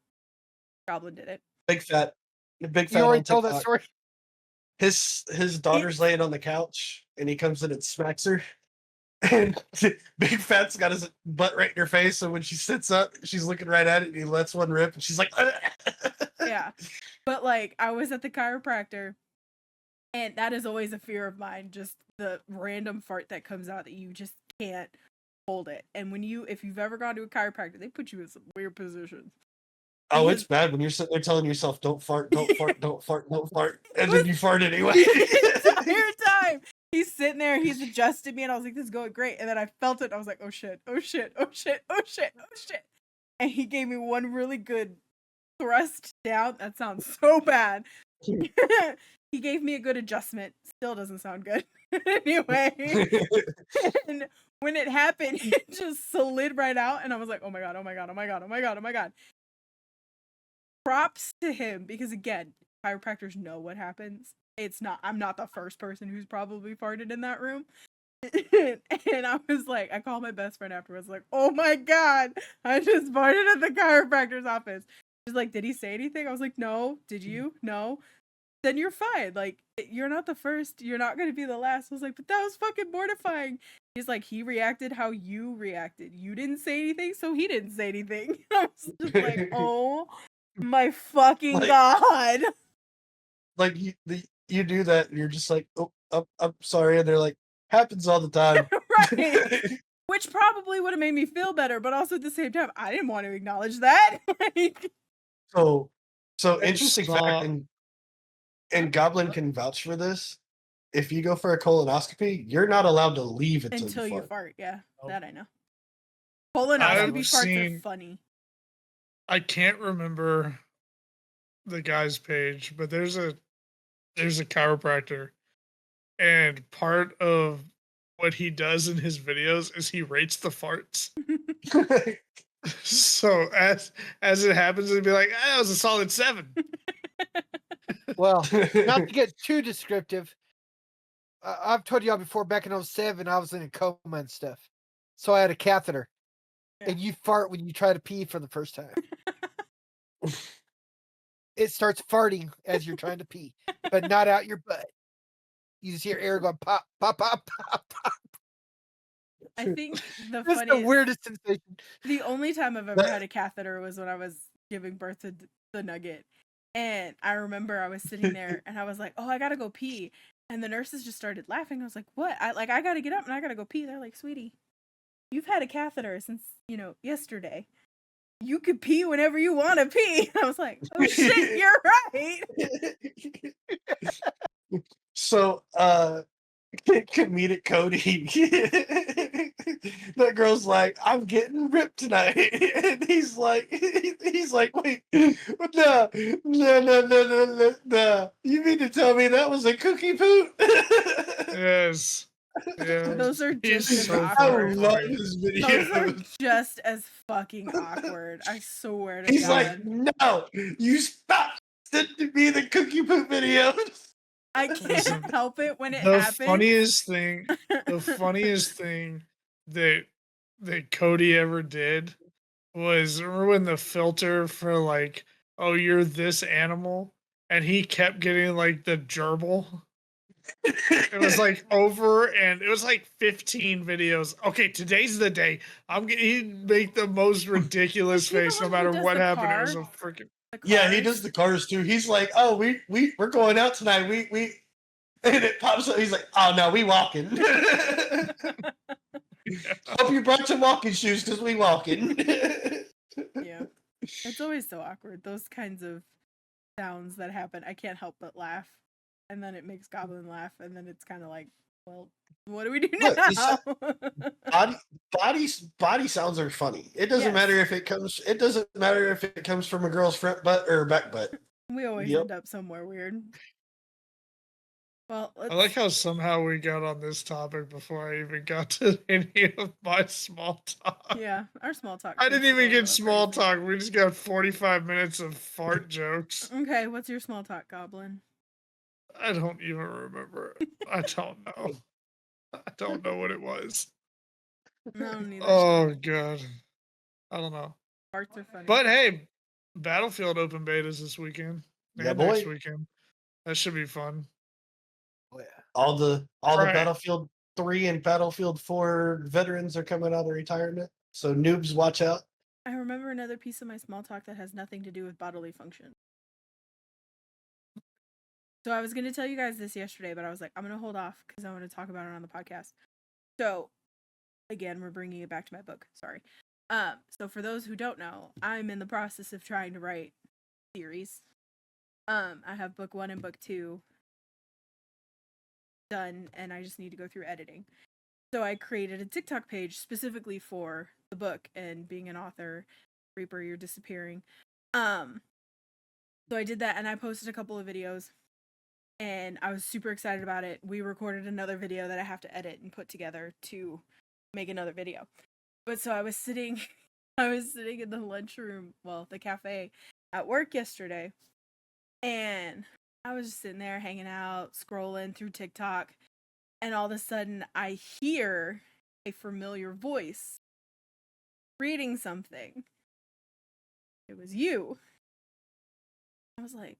Goblin did it. Big fat you already on told that TikTok. story. His daughter's laying on the couch and he comes in and smacks her. And Big Fat's got his butt right in her face, so when she sits up, she's looking right at it and he lets one rip and she's like Yeah. But like I was at the chiropractor, and that is always a fear of mine, just the random fart that comes out that you just can't hold it. And if you've ever gone to a chiropractor, they put you in some weird positions. Oh, it's bad when you're sitting there telling yourself, don't fart, don't fart, don't fart, don't fart. And then you fart anyway. The entire time. He's sitting there, he's adjusted me, and I was like, this is going great. And then I felt it, and I was like, oh shit, oh shit, oh shit, oh shit, oh shit. And he gave me one really good thrust down. That sounds so bad. He gave me a good adjustment. Still doesn't sound good. Anyway. And when it happened, it just slid right out, and I was like, oh my god, oh my god, oh my god, oh my god, oh my god. Props to him, because again, chiropractors know what happens. I'm not the first person who's probably farted in that room. And I was like, I called my best friend afterwards, like, oh my god, I just farted at the chiropractor's office. She's like, did he say anything? I was like, no. Did you? No. Then you're fine. Like, you're not the first. You're not going to be the last. I was like, but that was fucking mortifying. He's like, he reacted how you reacted. You didn't say anything, so he didn't say anything. I was just like, oh my fucking god. Like you do that and you're just like, oh, I'm sorry. And they're like, happens all the time. Right. Which probably would have made me feel better, but also at the same time, I didn't want to acknowledge that. Like, So I interesting saw- fact, and Goblin can vouch for this. If you go for a colonoscopy, you're not allowed to leave until you fart. fart. Yeah, Nope. that I know. I've Colonoscopy farts are seen- funny. I can't remember the guy's page, but there's a chiropractor, and part of what he does in his videos is he rates the farts. So as it happens, he'd be like, that was a solid 7. Well, not to get too descriptive, I've told y'all before, back in 07, I was in a coma and stuff. So I had a catheter. Yeah. And you fart when you try to pee for the first time. It starts farting as you're trying to pee, but not out your butt. You just hear air going pop, pop, pop, pop, pop. I think the That's the funniest, weirdest sensation. the only time I've ever had a catheter was when I was giving birth to the Nugget. And I remember I was sitting there and I was like, oh, I gotta go pee. And the nurses just started laughing. I was like, what? I gotta get up and I gotta go pee. They're like, sweetie, you've had a catheter since, yesterday. You could pee whenever you want to pee. I was like, oh shit, you're right. So, comedic Cody. That girl's like, I'm getting ripped tonight. And he's like, wait, no. You mean to tell me that was a cookie poop? Yes. Yeah. Those are He's just as so I awkward. love funny. his Those are videos. just as fucking awkward. I swear to He's God. like, no, you stop sending me the cookie poop videos. I can't Listen, help it when it the happens. funniest thing that Cody ever did was, remember when the filter for like, oh, you're this animal, and he kept getting like the gerbil. It was like over, and it was like 15 videos. Okay, today's the day. He'd make the most ridiculous Is he the face no one who matter does what the happened. It was car? a freaking The Yeah, he cars? does the cars too. He's like, oh, we're going out tonight. We and it pops up. He's like, oh no, we walking. Hope you brought your walking shoes because we walking. Yeah. It's always so awkward. Those kinds of sounds that happen, I can't help but laugh. And then it makes Goblin laugh, and then it's kind of like, well, What do we do Look, now? body sounds are funny. It doesn't Yes. matter if it comes. It doesn't matter if it comes from a girl's front butt or back butt. We always Yep. end up somewhere weird. Well, let's... I like how somehow we got on this topic before I even got to any of my small talk. Yeah, our small talk. I didn't gets a even little get small crazy. talk. We just got 45 minutes of fart jokes. Okay, what's your small talk, Goblin? I don't even remember. I don't know. I don't know what it was. No, neither. Oh god. I don't know. Farts are funny. But hey, Battlefield open betas this weekend. Yeah, And next boy. weekend. That should be fun. Oh, yeah. All the Right. Battlefield 3 and Battlefield 4 veterans are coming out of retirement. So noobs, watch out. I remember another piece of my small talk that has nothing to do with bodily function. So I was going to tell you guys this yesterday, but I was like, I'm going to hold off because I want to talk about it on the podcast. So, again, we're bringing it back to my book. Sorry. So for those who don't know, I'm in the process of trying to write series. I have book 1 and book 2 done, and I just need to go through editing. So I created a TikTok page specifically for the book, and being an author, Reaper, you're disappearing. So I did that, and I posted a couple of videos, and I was super excited about it. We recorded another video that I have to edit and put together to make another video. But so I was sitting in the lunchroom, well, the cafe at work yesterday, and I was just sitting there hanging out, scrolling through TikTok, and all of a sudden I hear a familiar voice reading something. It was you. I was like,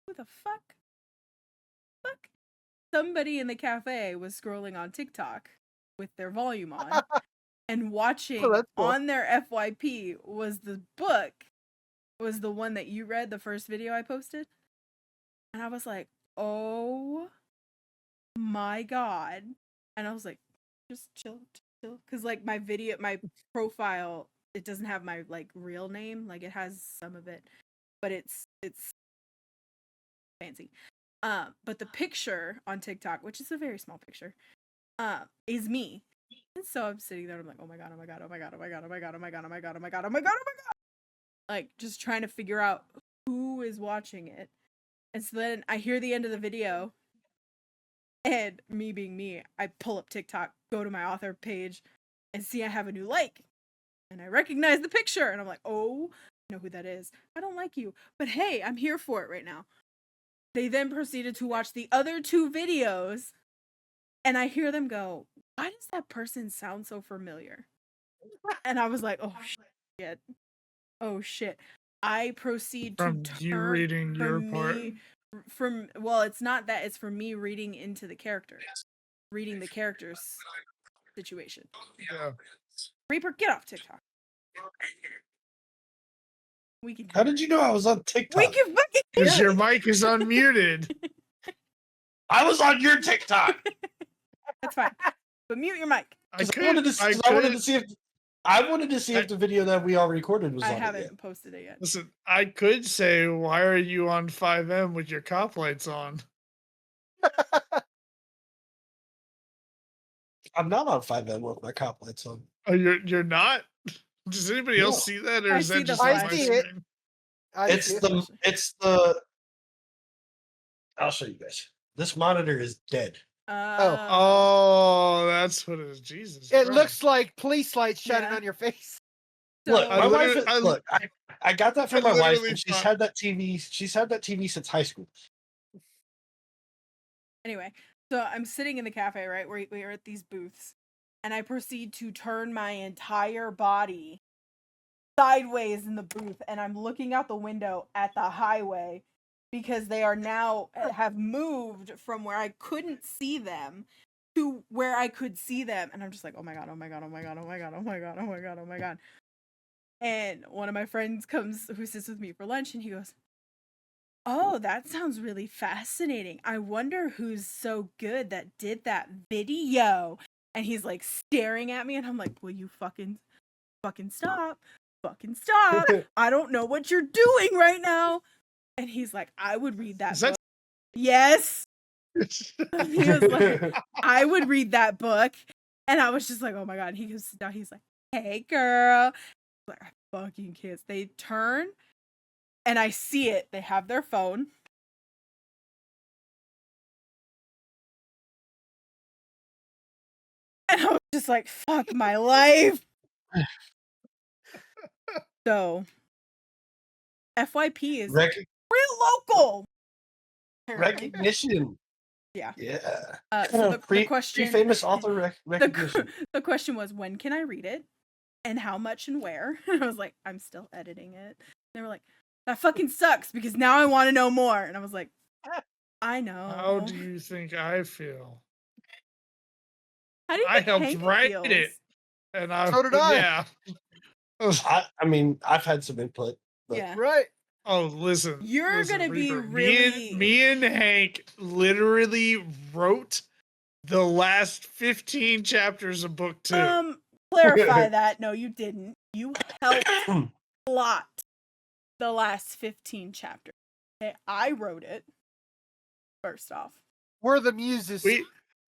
who the fuck? Somebody in the cafe was scrolling on TikTok with their volume on and watching that's cool. on their FYP was the book, was the one that you read, the first video I posted. And I was like, oh my god. And I was like, just chill. Because like my profile, it doesn't have my like real name. Like it has some of it, but it's fancy. But the picture on TikTok, which is a very small picture, is me. And so I'm sitting there, I'm like, oh my god, oh my god, oh my god, oh my god, oh my god, oh my god, oh my god, oh my god, oh my god, oh my god. Like just trying to figure out who is watching it. And so then I hear the end of the video, and me being me, I pull up TikTok, go to my author page, and see I have a new like. And I recognize the picture, and I'm like, oh, I know who that is. I don't like you, but hey, I'm here for it right now. They then proceeded to watch the other 2 videos, and I hear them go, why does that person sound so familiar? And I was like, oh shit. Oh shit. I proceed From to you turn reading your part. Well, it's not that, it's from me reading into the character. Reading the character's situation. Yeah. Reaper, get off TikTok. We can How did you know I was on TikTok? We can fucking Because hear your mic is unmuted. I was on your TikTok. That's fine. But mute your mic. I wanted to see if the video that we all recorded was I on haven't it yet. posted it yet. Listen, I could say, why are you on 5M with your cop lights on? I'm not on 5M with my cop lights on. Oh, you're not? Does anybody else see that, or I is see that the just on flash. my I see it. screen? It's the. I'll show you guys. This monitor is dead. Oh, that's what it is. Jesus. It Christ. looks like police lights shining Yeah. on your face. Look, So- my wife. literally- Look, I got that I from my wife, literally and she's thought- had that TV. She's had that TV since high school. Anyway, so I'm sitting in the cafe, right? We are at these booths, and I proceed to turn my entire body sideways in the booth, and I'm looking out the window at the highway because they are now have moved from where I couldn't see them to where I could see them, and I'm just like, oh my god, oh my god, oh my god, oh my god, oh my god, oh my god, oh my god. And one of my friends comes, who sits with me for lunch, and he goes, oh, that sounds really fascinating. I wonder who's so good that did that video. And he's like staring at me, and I'm like, will you fucking stop? Fucking stop. I don't know what you're doing right now. And he's like, I would read that Is that book. Yes. He was like, I would read that book. And I was just like, oh my God. He goes down. He's like, hey, girl. I'm like, I fucking kids. They turn and I see it. They have their phone. And I was just like, fuck my life. So, FYP is Rec- real local. apparently. recognition. Yeah. Yeah. So the question, Pre-famous author recognition. the question was, when can I read it, and how much and where? And I was like, I'm still editing it. They were like, that fucking sucks because now I want to know more. And I was like, I know. How do you think I feel? How do you I think helped Hank write feels? it, and So did I. Yeah. I mean, I've had some input. But Yeah. Right. Oh, listen. You're listen, gonna be Reaper, really. Me and Hank literally wrote the last 15 chapters of book 2. Clarify that. No, you didn't. You helped plot the last 15 chapters. Okay, I wrote it. First off, We're the muses.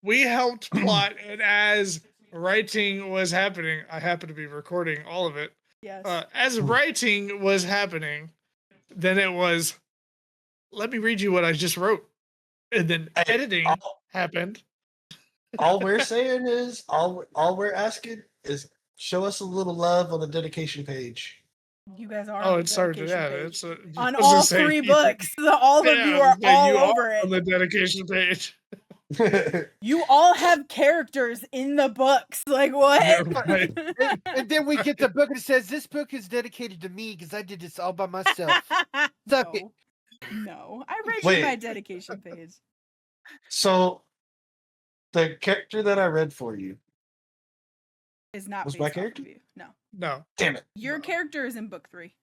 We helped plot, and as writing was happening, I happen to be recording all of it. yes. As writing was happening, then it was, let me read you what I just wrote. And then Hey, editing happened. all we're saying is, all we're asking is, show us a little love on the dedication page. You guys are. Oh, on it the started. dedication Yeah, page. it's On I was gonna all say, 3 books. All of you are all over it. on the dedication page. You all have characters in the books. Like what? Yeah, right. And then we get the book and it says, this book is dedicated to me because I did this all by myself. Suck it. No, I read Wait. you my dedication page. So, the character that I read for you Is not was based my off character? of you. No, No. Damn it. your No. character is in book 3.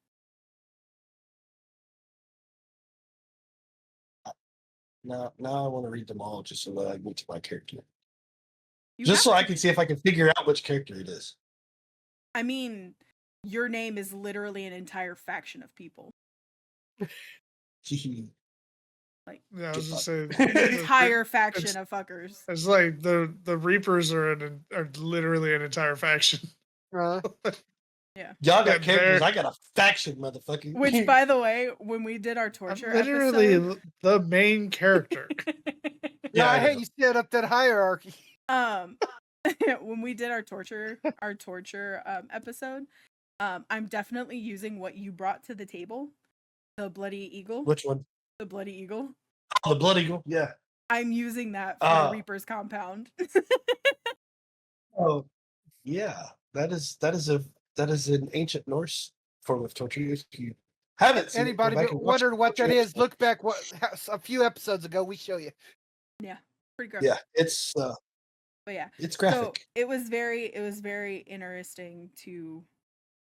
Now I want to read them all just so that I get to my character. You Just have so to I can read see if I can figure out which character it is. I mean, your name is literally an entire faction of people. Like Yeah, I was just Get saying. an entire it's- faction of fuckers. It's like the Reapers are literally an entire faction. Uh, Yeah. Y'all got Yeah, characters. they're- I got a faction, motherfucker. Which, by the way, when we did our I'm torture literally episode, the main character. yeah, I I hate know. you set up that hierarchy. when we did our torture episode, I'm definitely using what you brought to the table, the bloody eagle. Which one? The bloody eagle. Oh, the Blood Eagle. Yeah. I'm using that for Reaper's compound. Oh, yeah. That is an ancient Norse form of torture. If you haven't seen Anybody it, go back and watch wondered what that torture is? episode. Look back a few episodes ago. We show you. Yeah, pretty gross. Yeah, it's But yeah, it's so graphic. it was very interesting to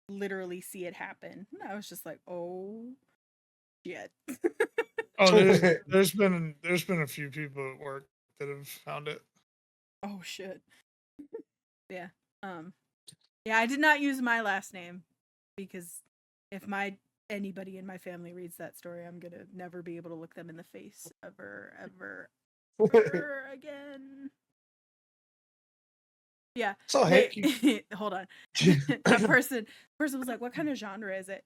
literally see it happen. And I was just like, oh shit. Oh, there's been a few people at work that have found it. Oh shit. Yeah. Yeah, I did not use my last name because if anybody in my family reads that story, I'm gonna never be able to look them in the face ever again. Yeah. So Hank, Hold on. That person was like, what kind of genre is it?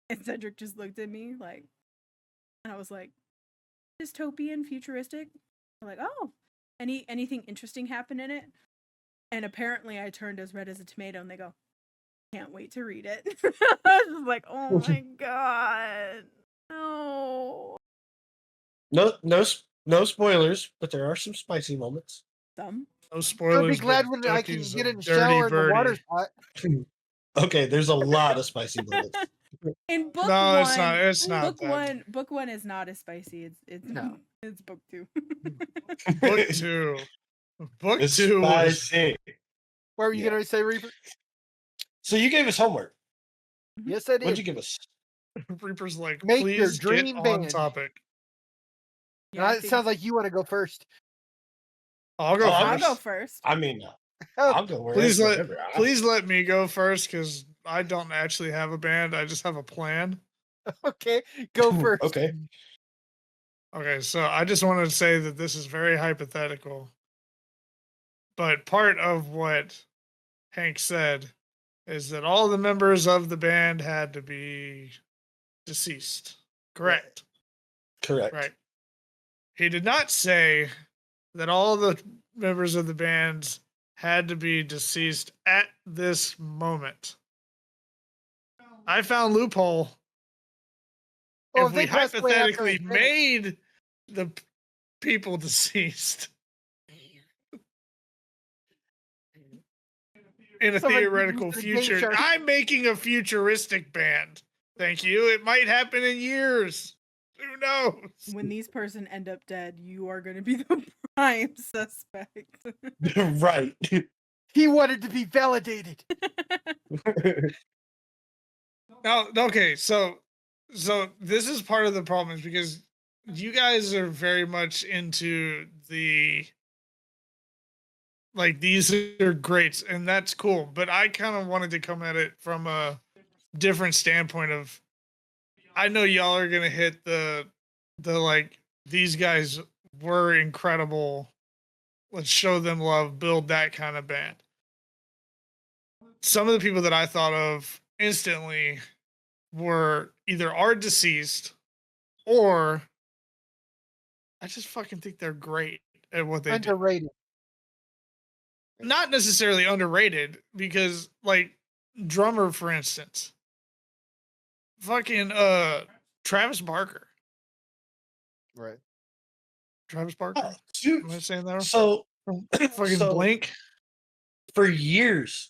And Cedric just looked at me like, and I was like, dystopian, futuristic. I'm like, oh, anything interesting happen in it? And apparently I turned as red as a tomato, and they go, can't wait to read it. I was just like, oh my god. No. no spoilers, but there are some spicy moments. Some. No spoilers. I'll be glad but when I can Ducky's get a in the dirty shower and the birdie. water's hot. Okay, there's a lot of spicy moments. In book No, one, it's not. It's not. book one is not as spicy. It's No. it's book 2. Book 2. Book It's 2 was spicy. What were you Yeah. going to say, Reaper? So you gave us homework. Yes, I did. What'd you give us? Reaper's like, Make your please dream get on band." topic. Now, it sounds like you want to go first. I'll go Oh, I'll first. go first. I mean, Oh, I'll go Please wherever. Please let me go first because I don't actually have a band. I just have a plan. okay. Go first. Okay. Okay, so I just wanted to say that this is very hypothetical, but part of what Hank said is that all the members of the band had to be deceased. Correct. Correct. Right. He did not say that all the members of the band had to be deceased at this moment. I found loophole. Well, If we they passed away after hypothetically they finished. made the people deceased in a Somebody theoretical produced a Game future, Shark. I'm making a futuristic band. Thank you. It might happen in years. Who knows? When these person end up dead, you are going to be the prime suspect. Right. He wanted to be validated. Now, okay, so this is part of the problem is because you guys are very much into the like these are greats and that's cool, but I kind of wanted to come at it from a different standpoint of I know y'all are gonna hit the like these guys were incredible. Let's show them love, build that kind of band. Some of the people that I thought of instantly were either are deceased or I just fucking think they're great at what they do. Underrated. Not necessarily underrated because like drummer for instance. Fucking Travis Barker. Right. Travis Barker? Oh, dude. Am I saying that? So, Fucking so Blink. for years,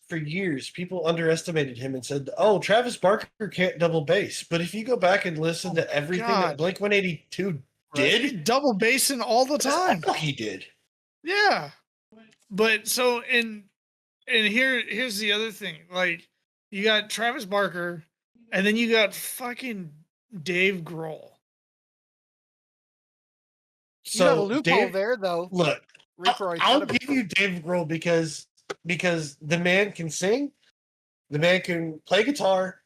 people underestimated him and said, "Oh, Travis Barker can't double bass." But if you go back and listen to everything God. that Blink 182 He's did, double bassing all the time. all he did. Yeah. But so here's the other thing. Like you got Travis Barker and then you got fucking Dave Grohl. You got a So loophole Dave, there, though. look, Reaper always I'll thought of give you Dave Grohl because the man can sing, the man can play guitar,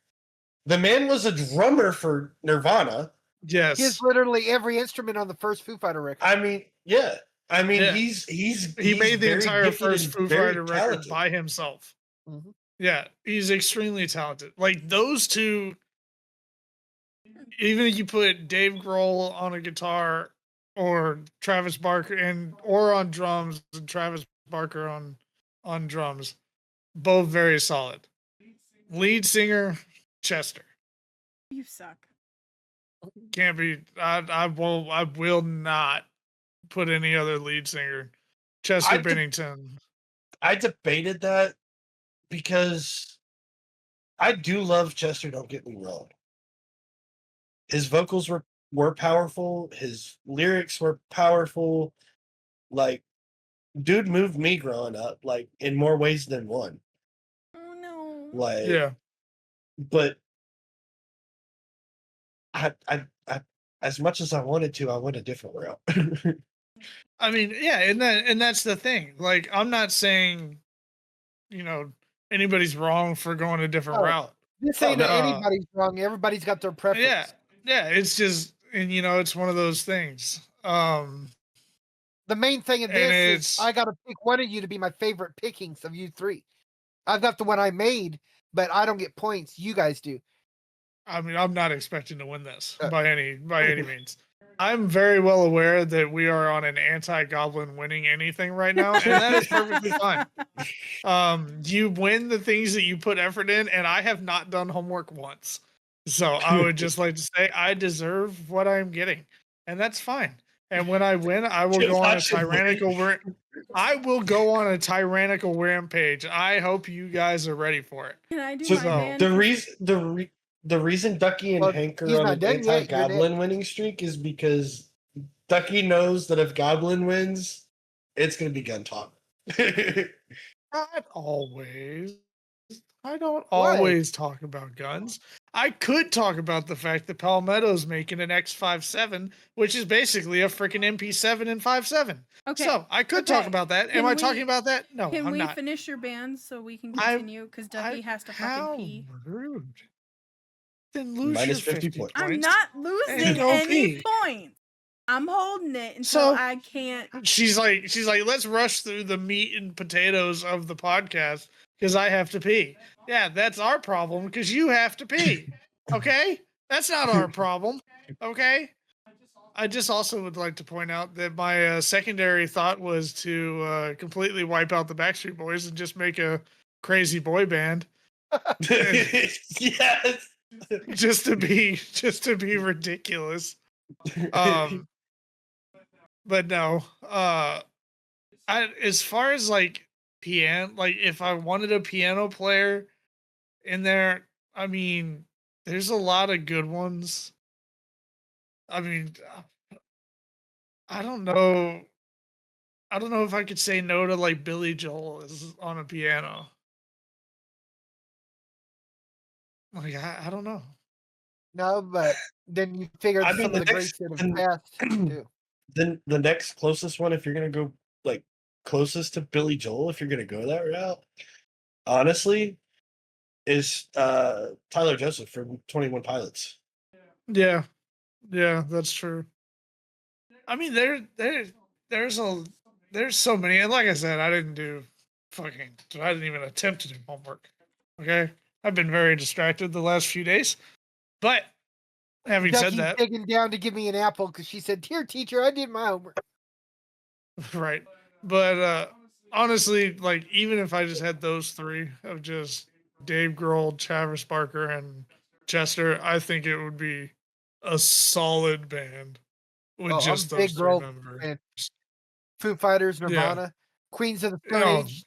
the man was a drummer for Nirvana. Yes. He has literally every instrument on the first Foo Fighter record. I mean, yeah. I mean, Yeah. He made the very entire gifted first and Foo very Fighter record talented. by himself. Mm-hmm. Yeah, he's extremely talented. Like those two, even if you put Dave Grohl on a guitar or Travis Barker or on drums and Travis Barker on drums, both very solid. Lead singer Chester You suck. can't be. I will not put any other lead singer. Chester Bennington. I debated that because I do love Chester, don't get me wrong. His vocals were powerful, his lyrics were powerful. Like, dude moved me growing up, like in more ways than one. Oh no. Like, Yeah. but I as much as I wanted to, I went a different route. I mean, yeah, and that's the thing. Like, I'm not saying, anybody's wrong for going a different Oh, route. This ain't no. anybody's wrong. Everybody's got their preference. Yeah, it's just, and it's one of those things. The main thing in And this is I got to pick one of you to be my favorite pickings of you three. I've got the one I made, but I don't get points. You guys do. I mean, I'm not expecting to win this by any means. I'm very well aware that we are on an anti-goblin winning anything right now, and that is perfectly fine. You win the things that you put effort in, and I have not done homework once. So I would just like to say I deserve what I'm getting, and that's fine. And when I win, I will go on a tyrannical I will go on a tyrannical rampage. I hope you guys are ready for it. Can I do So my band? the reason Ducky and Hank are he's on not an dead yet, you're anti-goblin winning streak is because Ducky knows that if Goblin wins, it's going to be gun talk. Not always. I don't always talk about guns. I could talk about the fact that Palmetto's making an X57, which is basically a freaking MP7 and 5.7. Okay. So I could talk Okay. about that. Can Am I we- talking about that? No, Can I'm we not. finish your band so we can I- continue? Because Ducky has to How fucking pee. rude. Then lose Minus your 50 50 points. I'm points. not And losing go any pee. points. I'm holding it until So- I can't. She's like, let's rush through the meat and potatoes of the podcast because I have to pee. Yeah, that's our problem because you have to pee. Okay? That's not our problem. Okay? I just also would like to point out that my secondary thought was to completely wipe out the Backstreet Boys and just make a crazy boy band Yes. just to be ridiculous. But no, as far as like piano, like if I wanted a piano player in there, I mean, there's a lot of good ones. I mean, I don't know. I don't know if I could say no to like Billy Joel is on a piano. Like I don't know. No, but then you figured I mean, some of the greats that have passed too. Then the next closest one, if you're gonna go like closest to Billy Joel, if you're gonna go that route, honestly, is Tyler Joseph from 21 Pilots. Yeah, that's true. I mean, there's so many, and like I said, I didn't even attempt to do homework. Okay, I've been very distracted the last few days, but having said Ducky's that, digging down to give me an apple because she said, "Here, teacher, I did my homework." right? But honestly, like even if I just had those three of just Dave Grohl, Travis Barker, and Chester, I think it would be a solid band with Oh, I'm just a those big three girl members. fan. Foo Fighters, Yeah. Nirvana, Queens of the Stone Oh, Age,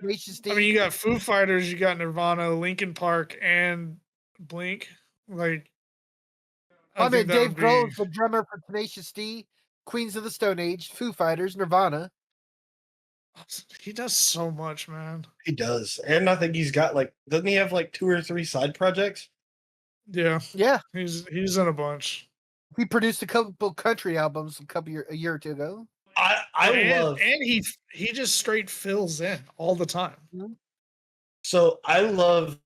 Tenacious D. I mean, you got Foo Fighters, you got Nirvana, Linkin Park, and Blink. Like, I I think mean, that Dave would Grohl be. is the drummer for Tenacious D, Queens of the Stone Age, Foo Fighters, Nirvana. He does so much, man. He does, and I think he's got like, doesn't he have like 2 or 3 side projects? Yeah, Yeah, he's in a bunch. he produced a couple country albums a year or two ago. I love. And he just straight fills in all the time. So I love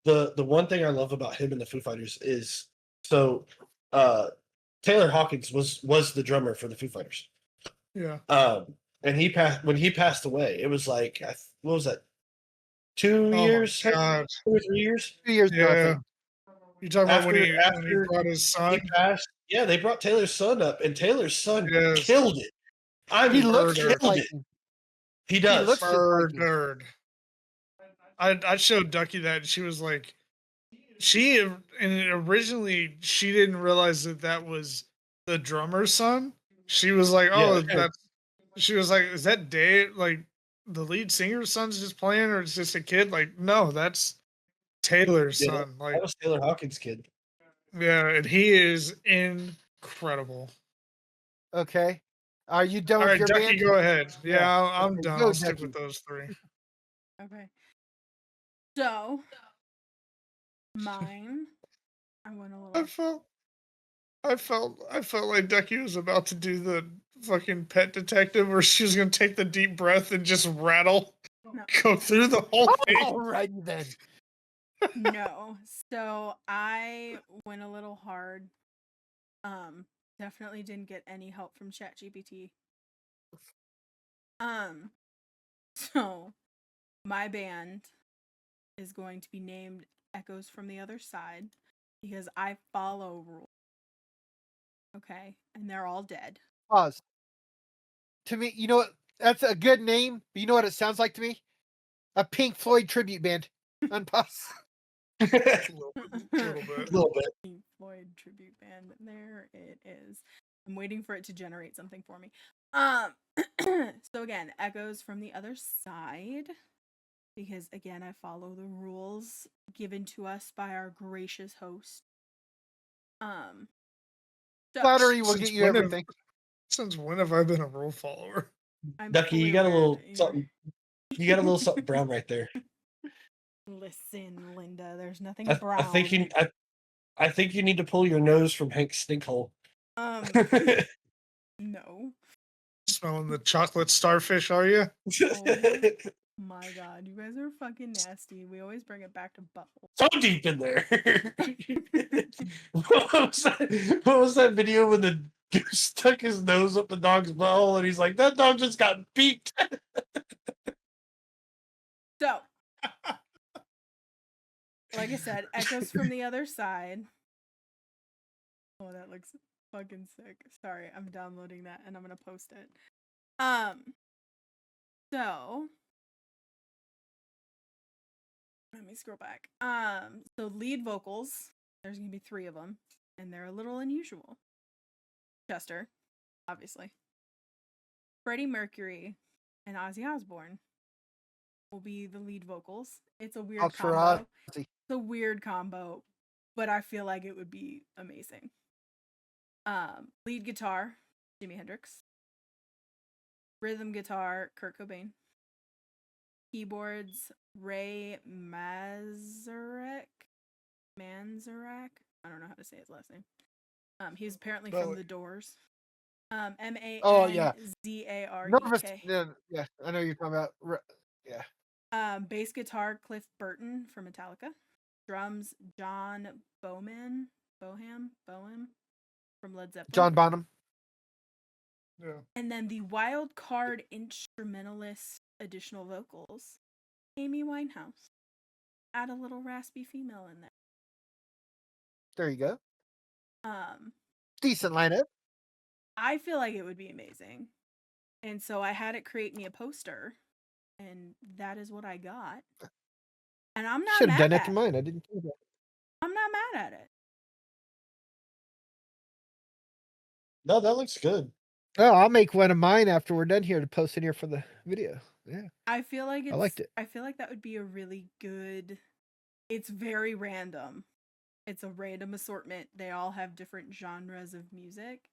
the one thing I love about him and the Foo Fighters is so Taylor Hawkins was the drummer for the Foo Fighters. Yeah. And he passed when he passed away. It was like what was that? 2 Oh my years, God. 2 or 3 years 2 years ago, I Yeah. think. You talking about when he after brought his he son? passed. Yeah, they brought Taylor's son up, and Taylor's son Yes. killed it. I He mean, looks murdered. just like it. him. He does. looks just like him. Murdered. I showed Ducky that, and she was like, originally she didn't realize that was the drummer's son. She was like, "Oh, Yeah. She was like, "Is that Dave? Like the lead singer's son's just playing, or it's just a kid?" Like, no, that's Taylor's Yeah, son. Like, that was Taylor Hawkins' kid. yeah, and he is incredible. Okay. Are you done All with right, your Ducky, band? go ahead. Yeah, Yeah. I'm Okay, done. go, I'll stick Ducky. with those three. Okay. So, mine. I went a little. I felt like Ducky was about to do the fucking pet detective where she was gonna take the deep breath and just rattle, No. go through the whole thing. Alrighty then. No. So I went a little hard. Definitely didn't get any help from ChatGPT. So my band is going to be named Echoes from the Other Side because I follow rules. Okay, and they're all dead. Pause. To me, you know what? That's a good name. But you know what it sounds like to me? A Pink Floyd tribute band. Unpause. A little bit. A little bit. Pink Floyd tribute band. There it is. I'm waiting for it to generate something for me. So again, Echoes from the Other Side. Because again, I follow the rules given to us by our gracious host. So Flattery will Since get you when have- everything. Since when have I been a rule follower? I'm Ducky, fully you got a aware little that something. You got a little something brown right there. Listen, Linda, there's nothing I brown. think you need to pull your nose from Hank's stinkhole. No. Smelling the chocolate starfish, are you? Oh My God, you guys are fucking nasty. We always bring it back to butthole. So deep in there. What was that video when the goose stuck his nose up the dog's butthole and he's like, that dog just got beaked? So, like I said, echoes from the other side. Oh, that looks fucking sick. Sorry, I'm downloading that and I'm gonna post it. So let me scroll back. So lead vocals, there's gonna be 3 of them, and they're a little unusual. Chester, obviously. Freddie Mercury and Ozzy Osbourne will be the lead vocals. It's a weird For combo. Ozzy. It's a weird combo, but I feel like it would be amazing. Lead guitar, Jimi Hendrix. Rhythm guitar, Kurt Cobain. Keyboards, Ray Manzarek. I don't know how to say his last name. He's apparently from The Doors. Manzarek. Oh, yeah. Nervous. Yeah, I know you're talking about. Yeah. Bass guitar, Cliff Burton from Metallica. Drums, John Boham from Led Zeppelin. John Bonham. Yeah. And then the wild card instrumentalist additional vocals, Amy Winehouse. Add a little raspy female in there. There you go. Decent lineup. I feel like it would be amazing. And so I had it create me a poster, and that is what I got. And I'm not Should have mad done at that to mine. I didn't do that. I'm not mad at it. No, that looks good. Oh, I'll make one of mine after we're done here to post in here for the video. Yeah. I feel like I liked it. I feel like that would be a really good. It's very random. It's a random assortment. They all have different genres of music.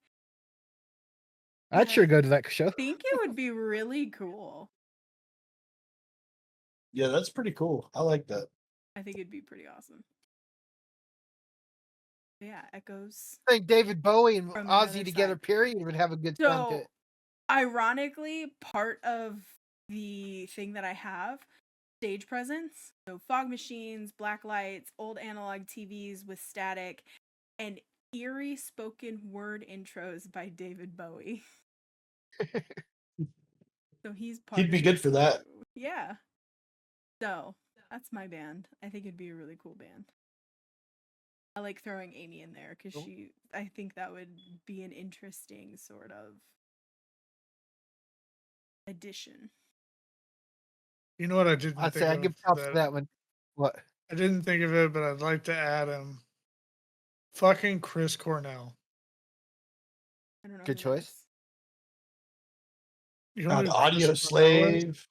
I'd sure go to that show. I think it would be really cool. Yeah, that's pretty cool. I like that. I think it'd be pretty awesome. Yeah, echoes. I think David Bowie and From the other Ozzy together, side. period, would have a good time to So, it. ironically, part of the thing that I have, stage presence, so fog machines, black lights, old analog TVs with static, and eerie spoken word intros by David Bowie. So he's part He'd be of good it for that. too. Yeah. So that's my band. I think it'd be a really cool band. I like throwing Amy in there because Cool. I think that would be an interesting sort of addition. You know what I didn't I'd think say I of? give props to that one. What? I didn't think of it, but I'd like to add him. Fucking Chris Cornell. I don't know. Good who that choice. is. You know God, who Audio Chris Cornell is? Slave,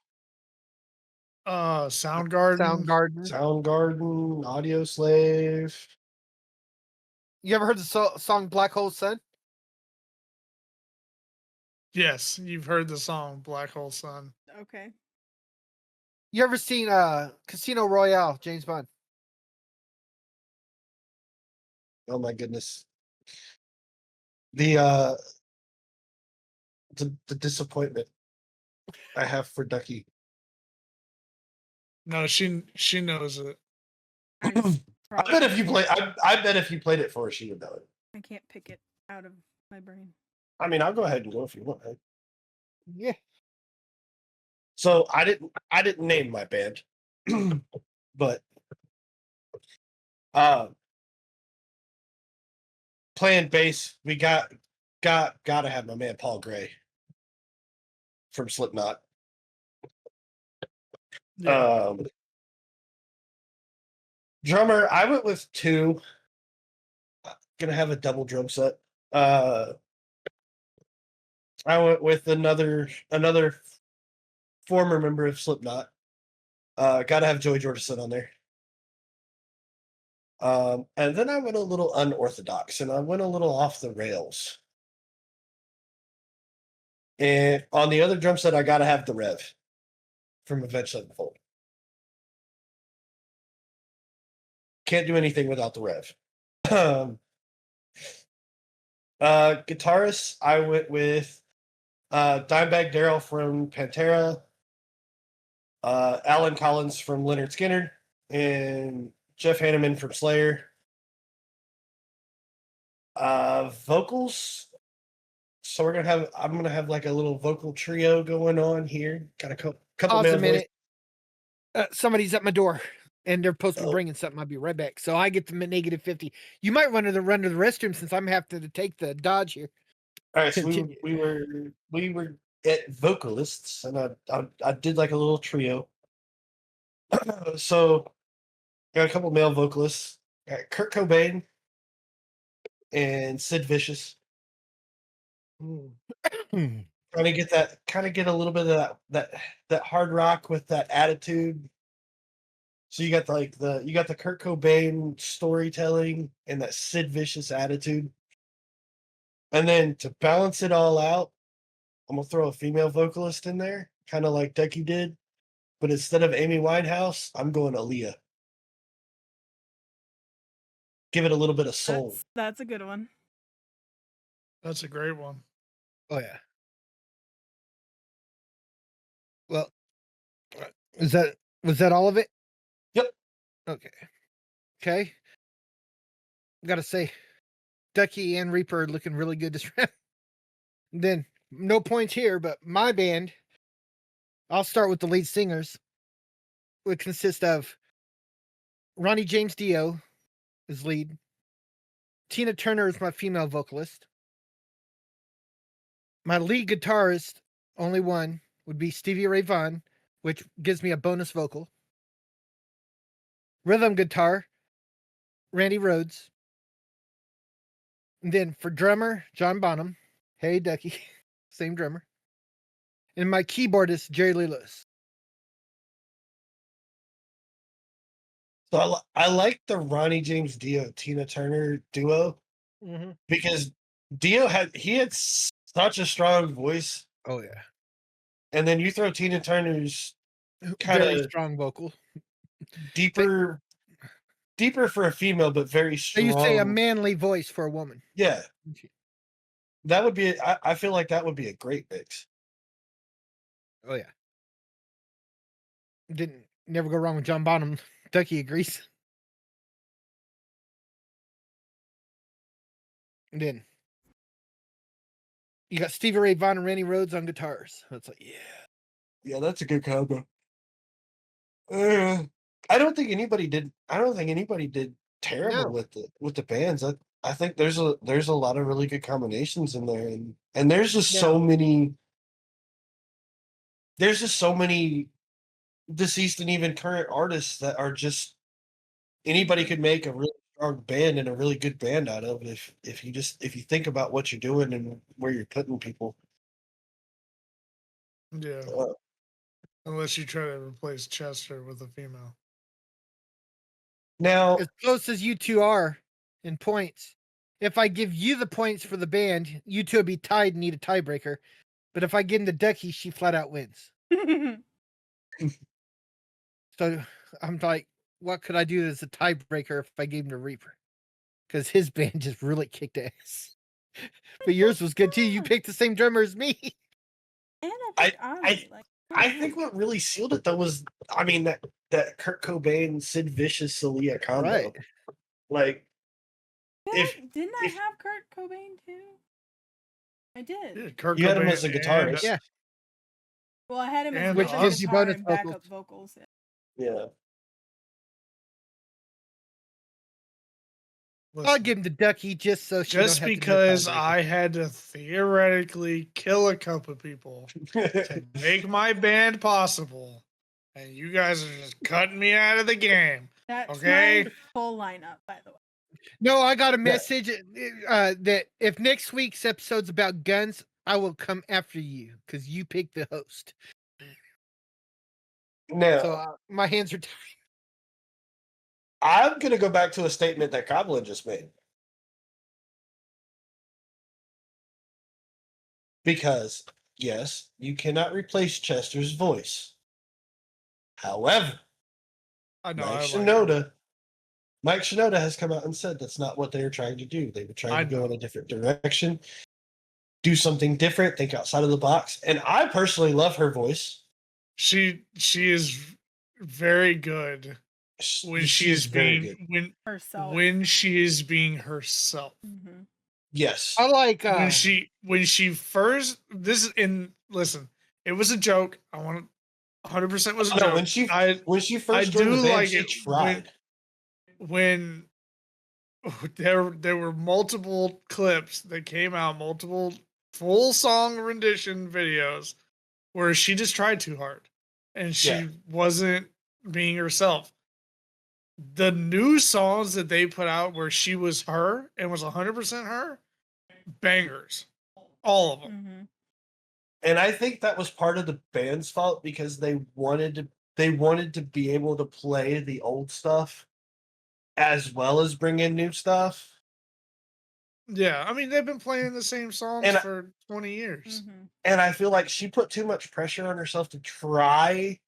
Soundgarden. Soundgarden. Soundgarden, Audio Slave. You ever heard the song Black Hole Sun? Yes, you've heard the song Black Hole Sun. Okay. You ever seen Casino Royale, James Bond? Oh my goodness. The disappointment I have for Ducky. No, she knows it. I just I bet if you play, I bet if you played it for her, she would know it. I can't pick it out of my brain. I mean, I'll go ahead and go if you want. Yeah. So I didn't name my band, but playing bass, we gotta have my man Paul Gray from Slipknot. Yeah. Drummer, I went with 2. Gonna have a double drum set. I went with another former member of Slipknot. Gotta have Joey Jordison on there. And then I went a little unorthodox and I went a little off the rails. And on the other drum set, I gotta have the Rev from Avenged Sevenfold. Can't do anything without the Rev. Guitarist, I went with Dimebag Darrell from Pantera. Alan Collins from Leonard Skinner, and Jeff Hanneman from Slayer. Vocals. So I'm gonna have like a little vocal trio going on here. Got a couple Pause male a minute. Somebody's at my door, and they're supposed to be Oh. bringing something. I'll be right back. So I get to -50. You might run to the restroom since I'm having to take the Dodge here. All right, so Continue. we were at vocalists, and I did like a little trio. So got a couple male vocalists. Got Kurt Cobain and Sid Vicious. Trying to get a little bit of that hard rock with that attitude. So you got the Kurt Cobain storytelling and that Sid Vicious attitude. And then to balance it all out, I'm gonna throw a female vocalist in there, kind of like Ducky did. But instead of Amy Winehouse, I'm going Aaliyah. Give it a little bit of soul. That's a good one. That's a great one. Oh yeah. Well, was that all of it? Yep. Okay. Gotta say, Ducky and Reaper are looking really good this round. Then no points here, but my band. I'll start with the lead singers. Would consist of Ronnie James Dio is lead. Tina Turner is my female vocalist. My lead guitarist, only one, would be Stevie Ray Vaughan, which gives me a bonus vocal. Rhythm guitar, Randy Rhoads. And then for drummer, John Bonham. Hey, Ducky. Same drummer. And my keyboardist, Jerry Lee Lewis. So I like the Ronnie James Dio Tina Turner duo because Dio had such a strong voice, Oh yeah. and then you throw Tina Turner's Very kind of strong vocal. deeper for a female, but very They strong. used to say a manly voice for a woman. Yeah, that would be. I feel like that would be a great mix. Oh yeah. Didn't never go wrong with John Bonham. Ducky agrees. And then you got Stevie Ray Vaughan and Randy Rhoads on guitars. That's like, Yeah, that's a good combo. I don't think anybody did terrible No. with the bands. I think there's a lot of really good combinations in there, and there's just so many. There's just so many deceased and even current artists that are just anybody could make a really strong band and a really good band out of if you think about what you're doing and where you're putting people. Yeah. Unless you try to replace Chester with a female. Now, as close as you two are in points, if I give you the points for the band, you two would be tied and need a tiebreaker. But if I give him to Ducky, she flat out wins. So I'm like, what could I do as a tiebreaker if I gave him to Reaper? Because his band just really kicked ass. But yours was good too. You picked the same drummer as me. And I picked Ozzy. I think what really sealed it though was, I mean, that Kurt Cobain, Sid Vicious, Aaliyah combo. Right. Like, didn't I have Kurt Cobain too? I did. Yeah, Kurt you had him Cobain as a guitarist. Yeah. Well, I had him as And rhythm gives you guitar bonus and backup vocals. vocals. Yeah. Listen, I'll give him to Ducky just so she just don't have because to do a tiebreaker. I had to theoretically kill a couple people to make my band possible, and you guys are just cutting me out of the game. That's Okay. my full lineup, by the way. No, I got a message that if next week's episode's about guns, I will come after you because you picked the host. Now, So my hands are tied. I'm going to go back to a statement that Goblin just made. Because, yes, you cannot replace Chester's voice. However, I know. Mike Shinoda has come out and said that's not what they were trying to do. They were trying to go in a different direction, do something different, think outside of the box. And I personally love her voice. She is very good when she She's is very good. being Herself. when she is being herself. Mm-hmm. Yes. I like When she first listen, it was a joke. I want 100% was a No, joke. when she I first joined the do band, like she it tried. when there were multiple clips that came out, multiple full song rendition videos where she just tried too hard and she Yeah. wasn't being herself. The new songs that they put out where she was her and was 100% her, bangers. All of them. Mm-hmm. And I think that was part of the band's fault because they wanted to be able to play the old stuff as well as bring in new stuff. Yeah, I mean they've been playing the same songs And for 20 years. Mm-hmm. and I feel like she put too much pressure on herself to try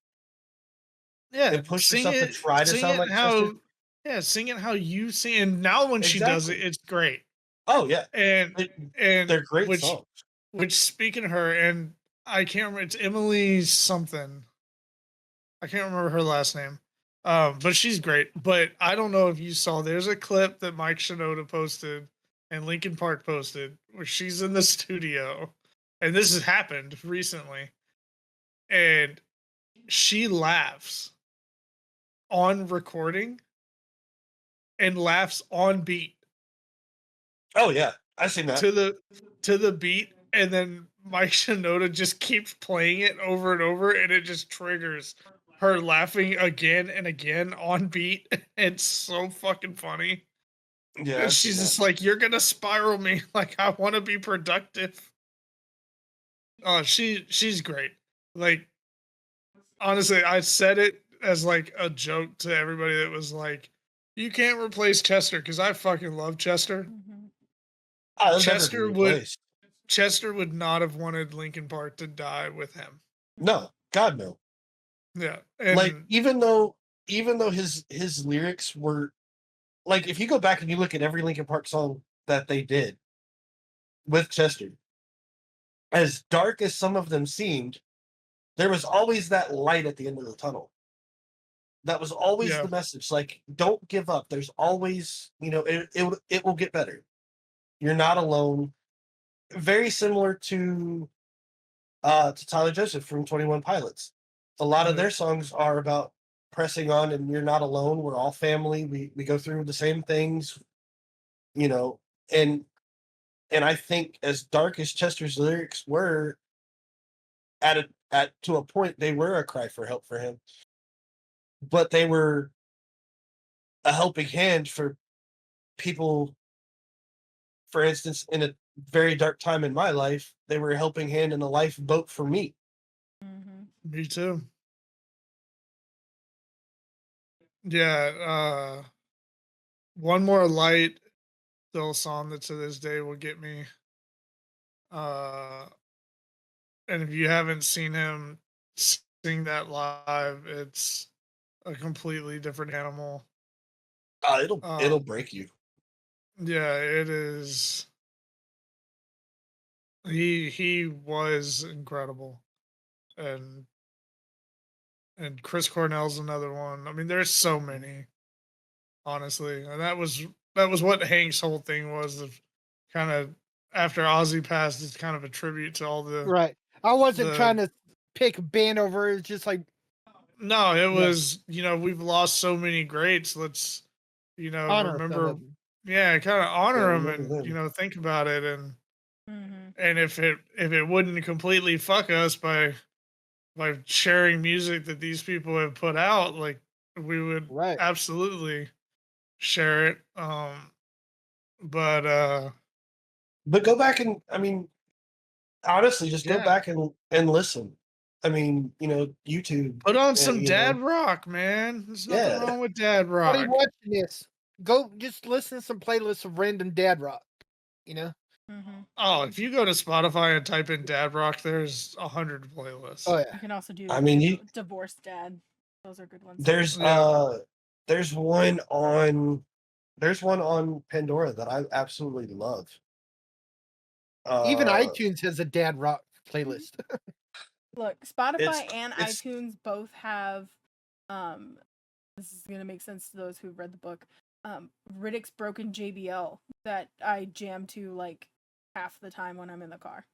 Yeah, and push herself to try to sound like Chester. sing it how you sing. And now when she does it, Exactly. it's great. Oh yeah. And They, and they're great songs. which speaking of her, and I can't remember, it's Emily something. I can't remember her last name. But she's great. But I don't know if you saw, there's a clip that Mike Shinoda posted and Linkin Park posted where she's in the studio, and this has happened recently, and she laughs on recording and laughs on beat Oh yeah. I've seen that. to the beat, and then Mike Shinoda just keeps playing it over and over, and it just triggers her laughing again and again on beat. It's so fucking funny. Yeah. And she's just like, "You're gonna spiral me. Like I want to be productive." Oh, she's great. Like honestly, I said it as like a joke to everybody that was like, "You can't replace Chester," because I fucking love Chester. Mm-hmm. Oh, they'll never be replaced. Chester would not have wanted Linkin Park to die with him. No, God no. Yeah, Like and even though his lyrics were like, if you go back and you look at every Linkin Park song that they did with Chester, as dark as some of them seemed, there was always that light at the end of the tunnel. That was always yeah, the message. Like, don't give up. There's always, it will get better. You're not alone. Very similar to Tyler Joseph from 21 Pilots. A lot of yeah. their songs are about pressing on and you're not alone. We're all family. We go through the same things, you know, and I think as dark as Chester's lyrics were, at to a point they were a cry for help for him, but they were a helping hand for people. For instance, in a very dark time in my life, they were a helping hand in a lifeboat for me. Mm-hmm. Me too. Yeah, One More Light, still a song that to this day will get me. Uh, and if you haven't seen him sing that live, it's a completely different animal. It'll break you. Yeah, it is. He was incredible, and Chris Cornell's another one. I mean, there's so many, honestly, and that was what Hank's whole thing was, of kind of after Ozzy passed, it's kind of a tribute to all right. I wasn't the trying to pick a band over. It's just like no, it Yeah. was, we've lost so many greats. Let's, honor some remember, of them. yeah, kind of honor them, remember and them. think about it, and Mm-hmm. if it wouldn't completely fuck us by sharing music that these people have put out, like we would Right. absolutely share it. But But go back and I mean, honestly, just go yeah, back and listen. I mean, YouTube. put on some you dad know, rock, man. There's nothing yeah. wrong with dad While you're rock. watching this, go just listen to some playlists of random dad rock. Mm-hmm. Oh, if you go to Spotify and type in dad rock, there's 100 playlists. Oh You yeah. can also do I mean, divorced dad. Those are good ones. there's Yeah. there's one on Pandora that I absolutely love. Even Uh, iTunes has a dad rock playlist. Look, Spotify It's- and it's- iTunes both have this is gonna make sense to those who've read the book. Riddick's Broken JBL that I jam to like half the time when I'm in the car.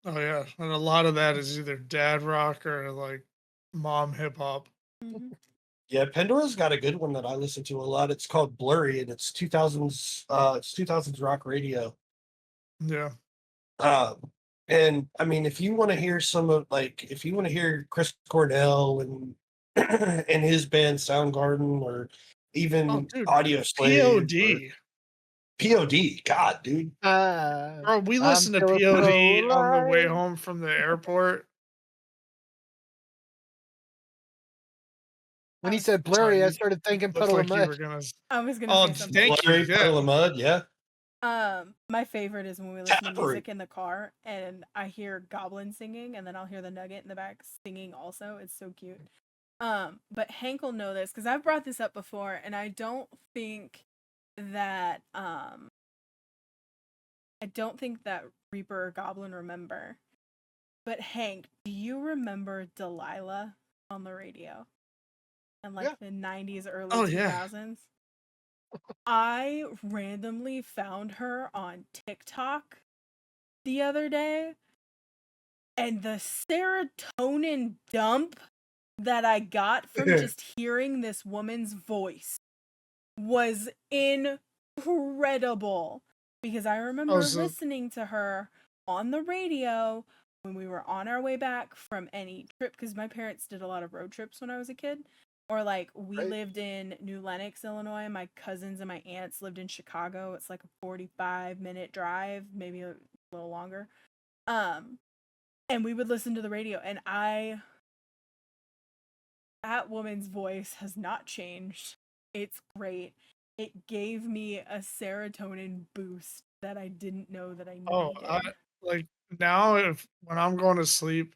Oh yeah, and a lot of that is either dad rock or like mom hip hop. Mm-hmm. Yeah, Pandora's got a good one that I listen to a lot. It's called Blurry, and it's 2000s rock radio. Yeah. And I mean, if you want to hear if you want to hear Chris Cornell and and his band Soundgarden, or even Oh, dude, Audio Slave, or POD. POD, God, dude, Bro, we I'm listened to still a POD on the way pro-life. home from the airport. When he was- said Sorry, blurry, I you- started thinking Looks Puddle like of you were Mud. gonna. I was gonna Oh, say something. thank you. Blurry, Puddle of Yeah. Mud, yeah. My favorite is when we listen to Taproot. music in the car and I hear Goblin singing and then I'll hear the Nugget in the back singing also. It's so cute. But Hank will know this because I've brought this up before and I don't think that Reaper or Goblin remember. But Hank, do you remember Delilah on the radio? In like the 90s, early Oh, 2000s? yeah. I randomly found her on TikTok the other day, and the serotonin dump that I got from just hearing this woman's voice was incredible. Because I remember listening to her on the radio when we were on our way back from any trip, because my parents did a lot of road trips when I was a kid. Or like we lived in New Lenox, Illinois. My cousins and my aunts lived in Chicago. It's like a 45-minute drive, maybe a little longer. And we would listen to the radio, and that woman's voice has not changed. It's great. It gave me a serotonin boost that I didn't know that I needed. Oh, like now when I'm going to sleep,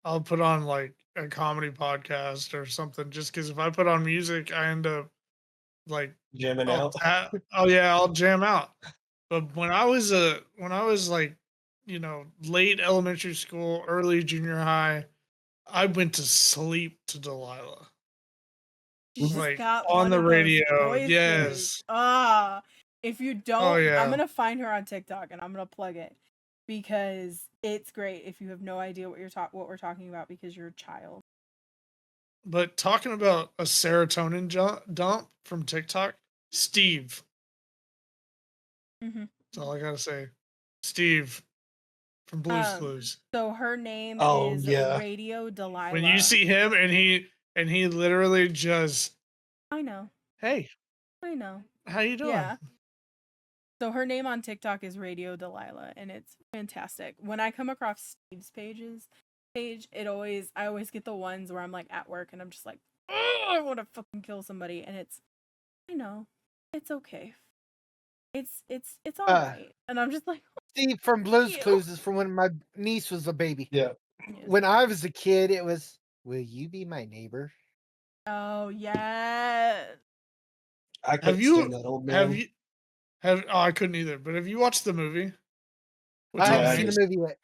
I'll put on like a comedy podcast or something. Just because if I put on music, I end up like Jamming out. Oh yeah, I'll jam out. But when I was like, late elementary school, early junior high, I went to sleep to Delilah. She's just Like got on one the of those radio, voices. yes. If you don't, yeah. I'm gonna find her on TikTok and I'm gonna plug it because it's great. If you have no idea what we're talking about because you're a child. But talking about a serotonin dump from TikTok, Steve. Mm-hmm. That's all I gotta say. Steve from Blue's Clues. So her name Oh, is yeah. Radio Delilah. When you see him and he literally just, I know. hey, I know. how you doing? Yeah. So her name on TikTok is Radio Delilah, and it's fantastic. When I come across Steve's page, I always get the ones where I'm like at work and I'm just like, oh, I want to fucking kill somebody, and I know, it's okay. It's all right, and I'm just like, Steve from Blue's you. Clues is from when my niece was a baby. Yeah. When I was a kid, it was, "Will you be my neighbor?" Oh yes. I couldn't stand that old man. I couldn't either. But have you watched the movie? I haven't Yeah, seen the movie yet.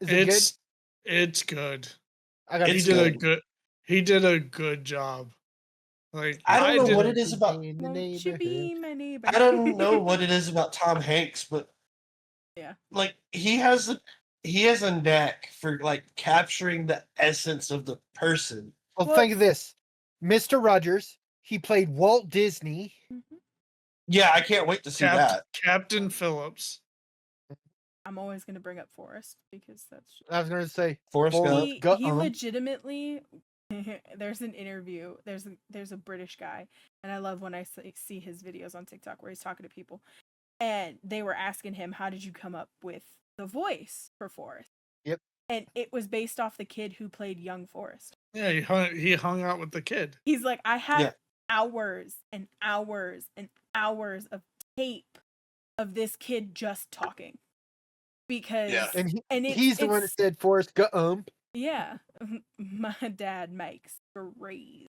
Is it good? It's good. I got. He did a good job. Like I don't know what didn't- it is about. Won't you be my neighbor? I don't know what it is about Tom Hanks, but Yeah. like he has a knack for like capturing the essence of the person. Well, think of this: Mr. Rogers. He played Walt Disney. Mhm. Yeah, I can't wait to see that. Captain Phillips. I'm always gonna bring up Forrest because that's I was going to say Forrest Gump. he legitimately. There's an interview. There's a British guy, and I love when I see his videos on TikTok where he's talking to people, and they were asking him, "How did you come up with the voice for Forrest?" Yep. And it was based off the kid who played young Forrest. Yeah, he hung out with the kid. He's like, I had hours and hours and hours of tape of this kid just talking because he's the one that said Forrest Gump. Yeah, my dad makes great.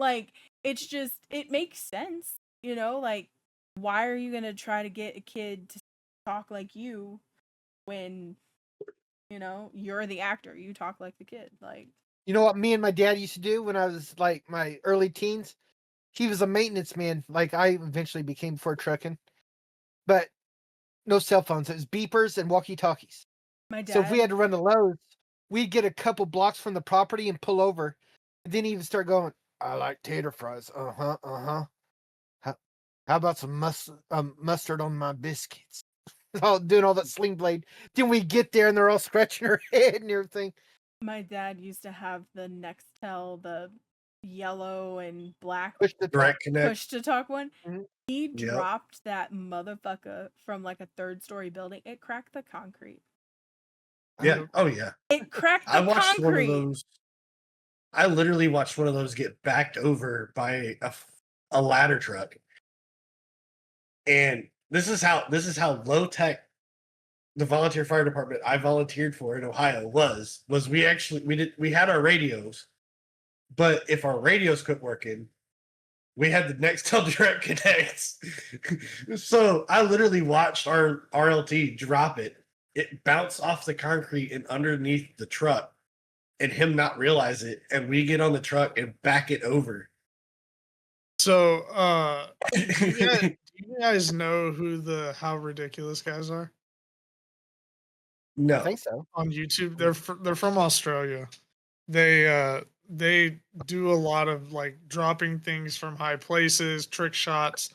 Like, it's just, it makes sense, like, why are you gonna try to get a kid to talk like you when, you're the actor. You talk like the kid. Like, You know what me and my dad used to do when I was like my early teens? He was a maintenance man, like I eventually became before trucking. But no cell phones. It was beepers and walkie-talkies. my dad. So if we had to run to Lowe's, we'd get a couple blocks from the property and pull over. And then he would start going, I like tater fries. Uh-huh, uh-huh. How about some mustard on my biscuits? All doing all that sling blade. Then we get there and they're all scratching her head and everything. My dad used to have the Nextel, the yellow and black Push the Direct connect. push to talk one. Mhm. He Yep. dropped that motherfucker from like a 3rd-story building. It cracked the concrete. Yeah. Oh yeah. It cracked the I watched one of concrete. those. I literally watched one of those get backed over by a ladder truck. And this is how low tech the volunteer fire department I volunteered for in Ohio was we had our radios, but if our radios quit working, we had the Nextel Direct Connects. So I literally watched our RLT drop it. It bounced off the concrete and underneath the truck, and him not realize it, and we get on the truck and back it over. So, do you guys know who the How Ridiculous guys are I No. think so. on YouTube? They're from Australia. They do a lot of like dropping things from high places, trick shots,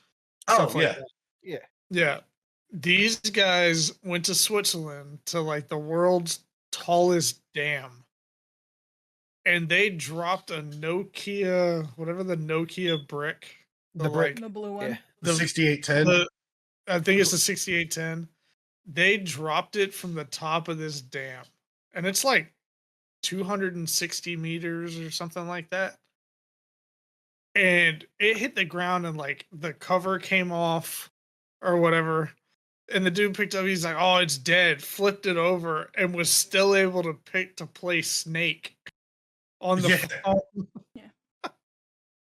stuff like yeah. that. Yeah. Yeah. These guys went to Switzerland to like the world's tallest dam. And they dropped a Nokia, whatever the Nokia brick. The brick. The blue one. Yeah. The 6810. I think it's the 6810. They dropped it from the top of this dam. And it's like 260 meters or something like that. And it hit the ground and like the cover came off or whatever. And the dude picked up, he's like, oh, it's dead. Flipped it over and was still able to play Snake on the phone.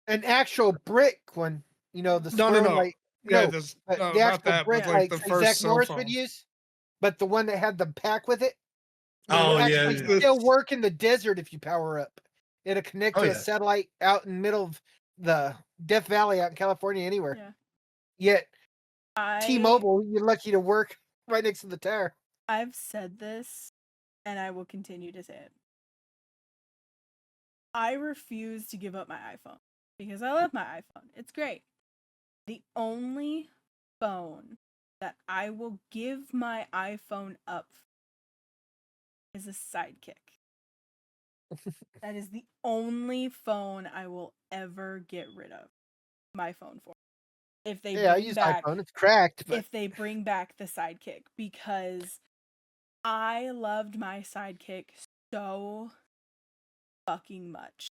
An actual brick one, the No. square like Yeah, no, but no, the not actual that, brick but like like the first Zach cell Morris phone. would use, but the one that had the pack with it. Oh, will yeah, actually yeah. still work in the desert if you power up. It'll connect Oh, to yeah. a satellite out in the middle of the Death Valley out in California, anywhere. Yeah. Yet I- T-Mobile, you're lucky to work right next to the tower. I've said this, and I will continue to say it. I refuse to give up my iPhone because I love my iPhone. It's great. The only phone that I will give my iPhone up for is a Sidekick. That is the only phone I will ever get rid of my phone for. If they I bring use back, iPhone. It's cracked, but if they bring back the Sidekick, because I loved my Sidekick so fucking much.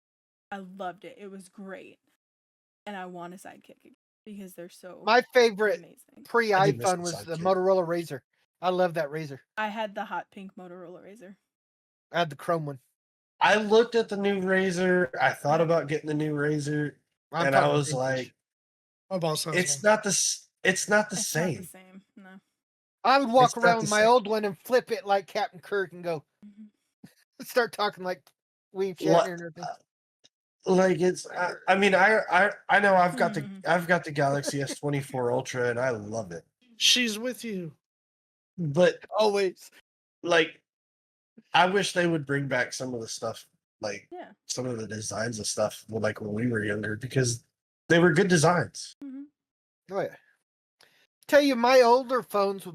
I loved it. It was great. And I want a Sidekick again because they're so my favorite amazing. I do miss pre-iPhone the was the Sidekick. Motorola Razor. I love that Razor. I had the hot pink Motorola Razor. I had the chrome one. I looked at the new Razor. I thought about getting the new Razor, I'm and I talking was vintage. like, My boss has it's one. not the It's not the same. same. No. I would walk It's not around the with my same. old one and flip it like Captain Kirk and go Mhm. start talking like William What- Shatner and everything. Like it's. I mean, I know I've got Mhm. the Galaxy S24 Ultra, and I love it. She's with you. But Always. like, I wish they would bring back some of the stuff, like Yeah. some of the designs of stuff, like when we were younger, because they were good designs. Mhm. Oh yeah. Tell you, my older phones were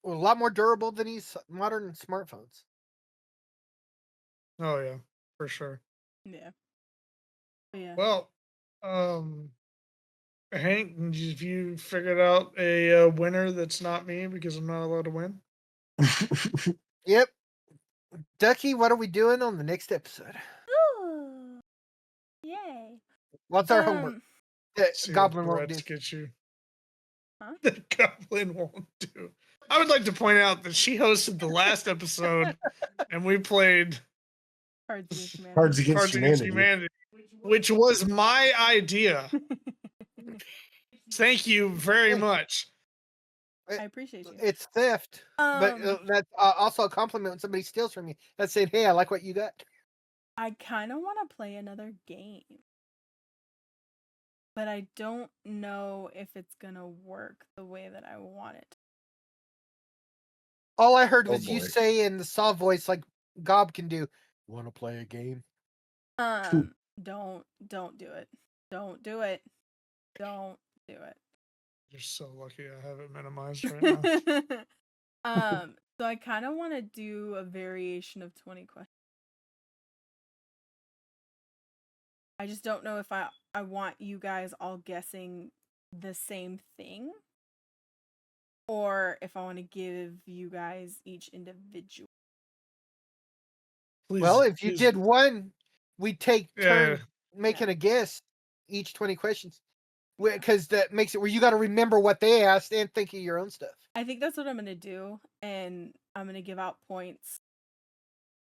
a lot more durable than these modern smartphones. Oh yeah, for sure. Yeah. But yeah. Well, Hank, have you figured out a winner that's not me because I'm not allowed to win? Yep. Ducky, what are we doing on the next episode? Ooh. Yay. What's our homework? That See what Goblin won't do. threats get you. Huh? The Goblin won't do. I would like to point out that she hosted the last episode, and we played Cards Against Humanity. Cards Against Cards Against Humanity. Humanity, which was my idea. Thank you very much. I appreciate you. It's theft, but that's also a compliment when somebody steals from you. That's saying, "Hey, I like what you got." I kind of want to play another game, but I don't know if it's gonna work the way that I want it. All I heard Oh, was you boy. say in the saw voice like Gob can do. Want to play a game? Don't do it. Don't do it. Don't do it. You're so lucky I have it minimized right now. So I kind of want to do a variation of 20 questions. I just don't know if I want you guys all guessing the same thing, or if I want to give you guys each individual. Please, Well, if you please. did one, we'd take turns Yeah. making a guess each 20 questions. Because that makes it where you got to remember what they asked and think of your own stuff. I think that's what I'm going to do, and I'm going to give out points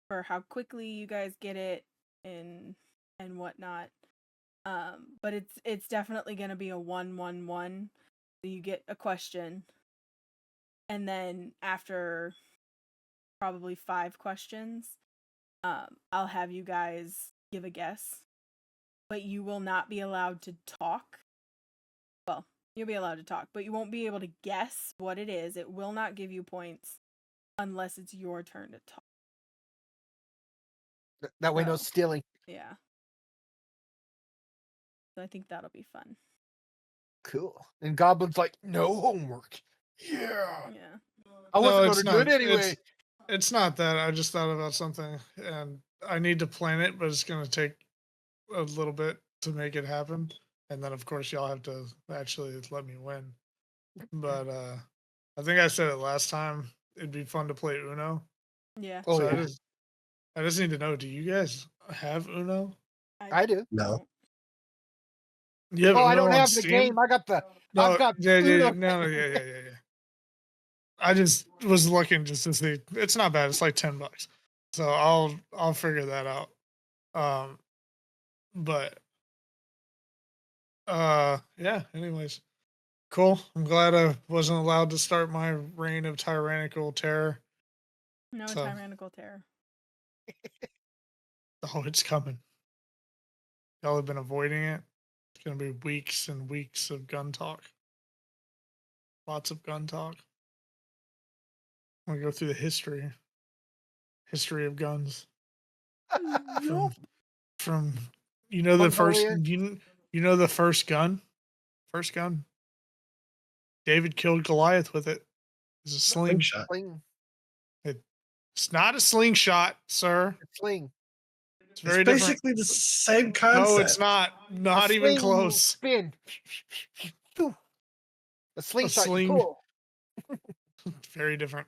for how quickly you guys get it and whatnot. But it's definitely going to be a 1-1-1. So you get a question, and then after probably 5 questions, I'll have you guys give a guess, but you will not be allowed to talk. Well, you'll be allowed to talk, but you won't be able to guess what it is. It will not give you points unless it's your turn to talk. That way, no So, stealing. yeah. So I think that'll be fun. Cool. And Goblin's like, no homework. Yeah. Yeah. I wasn't it's going to do not. it anyway. It's not that. I just thought about something, and I need to plan it, but it's going to take a little bit to make it happen. And then, of course, y'all have to actually let me win. But I think I said it last time. It'd be fun to play Uno. Yeah. Oh, So yeah. I just need to know, do you guys have Uno? I do. No. You have Oh, Uno I don't on have the Steam? game. I got the. No, I've got yeah, Uno. yeah. I just was looking just to see. It's not bad. It's like $10, so I'll figure that out. But yeah. Anyways, cool. I'm glad I wasn't allowed to start my reign of tyrannical terror. No So- tyrannical terror. Oh, it's coming. Y'all have been avoiding it. It's gonna be weeks and weeks of gun talk. Lots of gun talk. I'm gonna go through the history of guns. From you know the first Mongolia. you know the first gun? First gun. David killed Goliath with it. It's a sling. Slingshot. Sling. It's not a slingshot, sir. Sling. It's very It's different. basically the same concept. No, it's not. Not A even sling close. Spin. A slingshot. sling. You pull. Very different.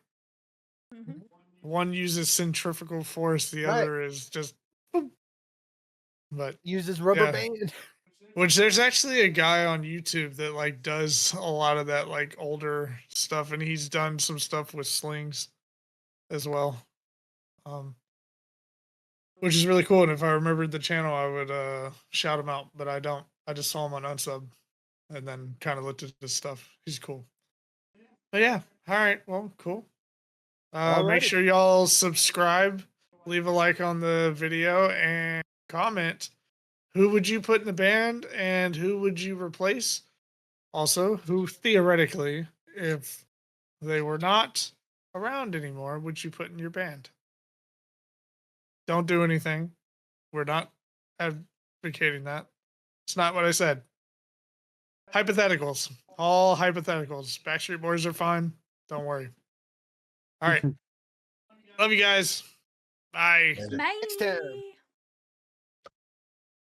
Mm-hmm. One uses centrifugal force, the Right. other is just boom. But Uses rubber Yeah. band. which there's actually a guy on YouTube that like does a lot of that like older stuff, and he's done some stuff with slings as well. Which is really cool. And if I remembered the channel, I would shout him out, but I don't. I just saw him on Unsub and then kind of looked at his stuff. He's cool. But yeah, all right, well, cool. Make Alrighty. sure y'all subscribe, leave a like on the video, and comment. Who would you put in the band, and who would you replace? Also, who theoretically, if they were not around anymore, would you put in your band? Don't do anything. We're not advocating that. It's not what I said. Hypotheticals. All hypotheticals. Backstreet Boys are fine. Don't worry. All right. Love you guys. Bye. Later. Bye. Next time.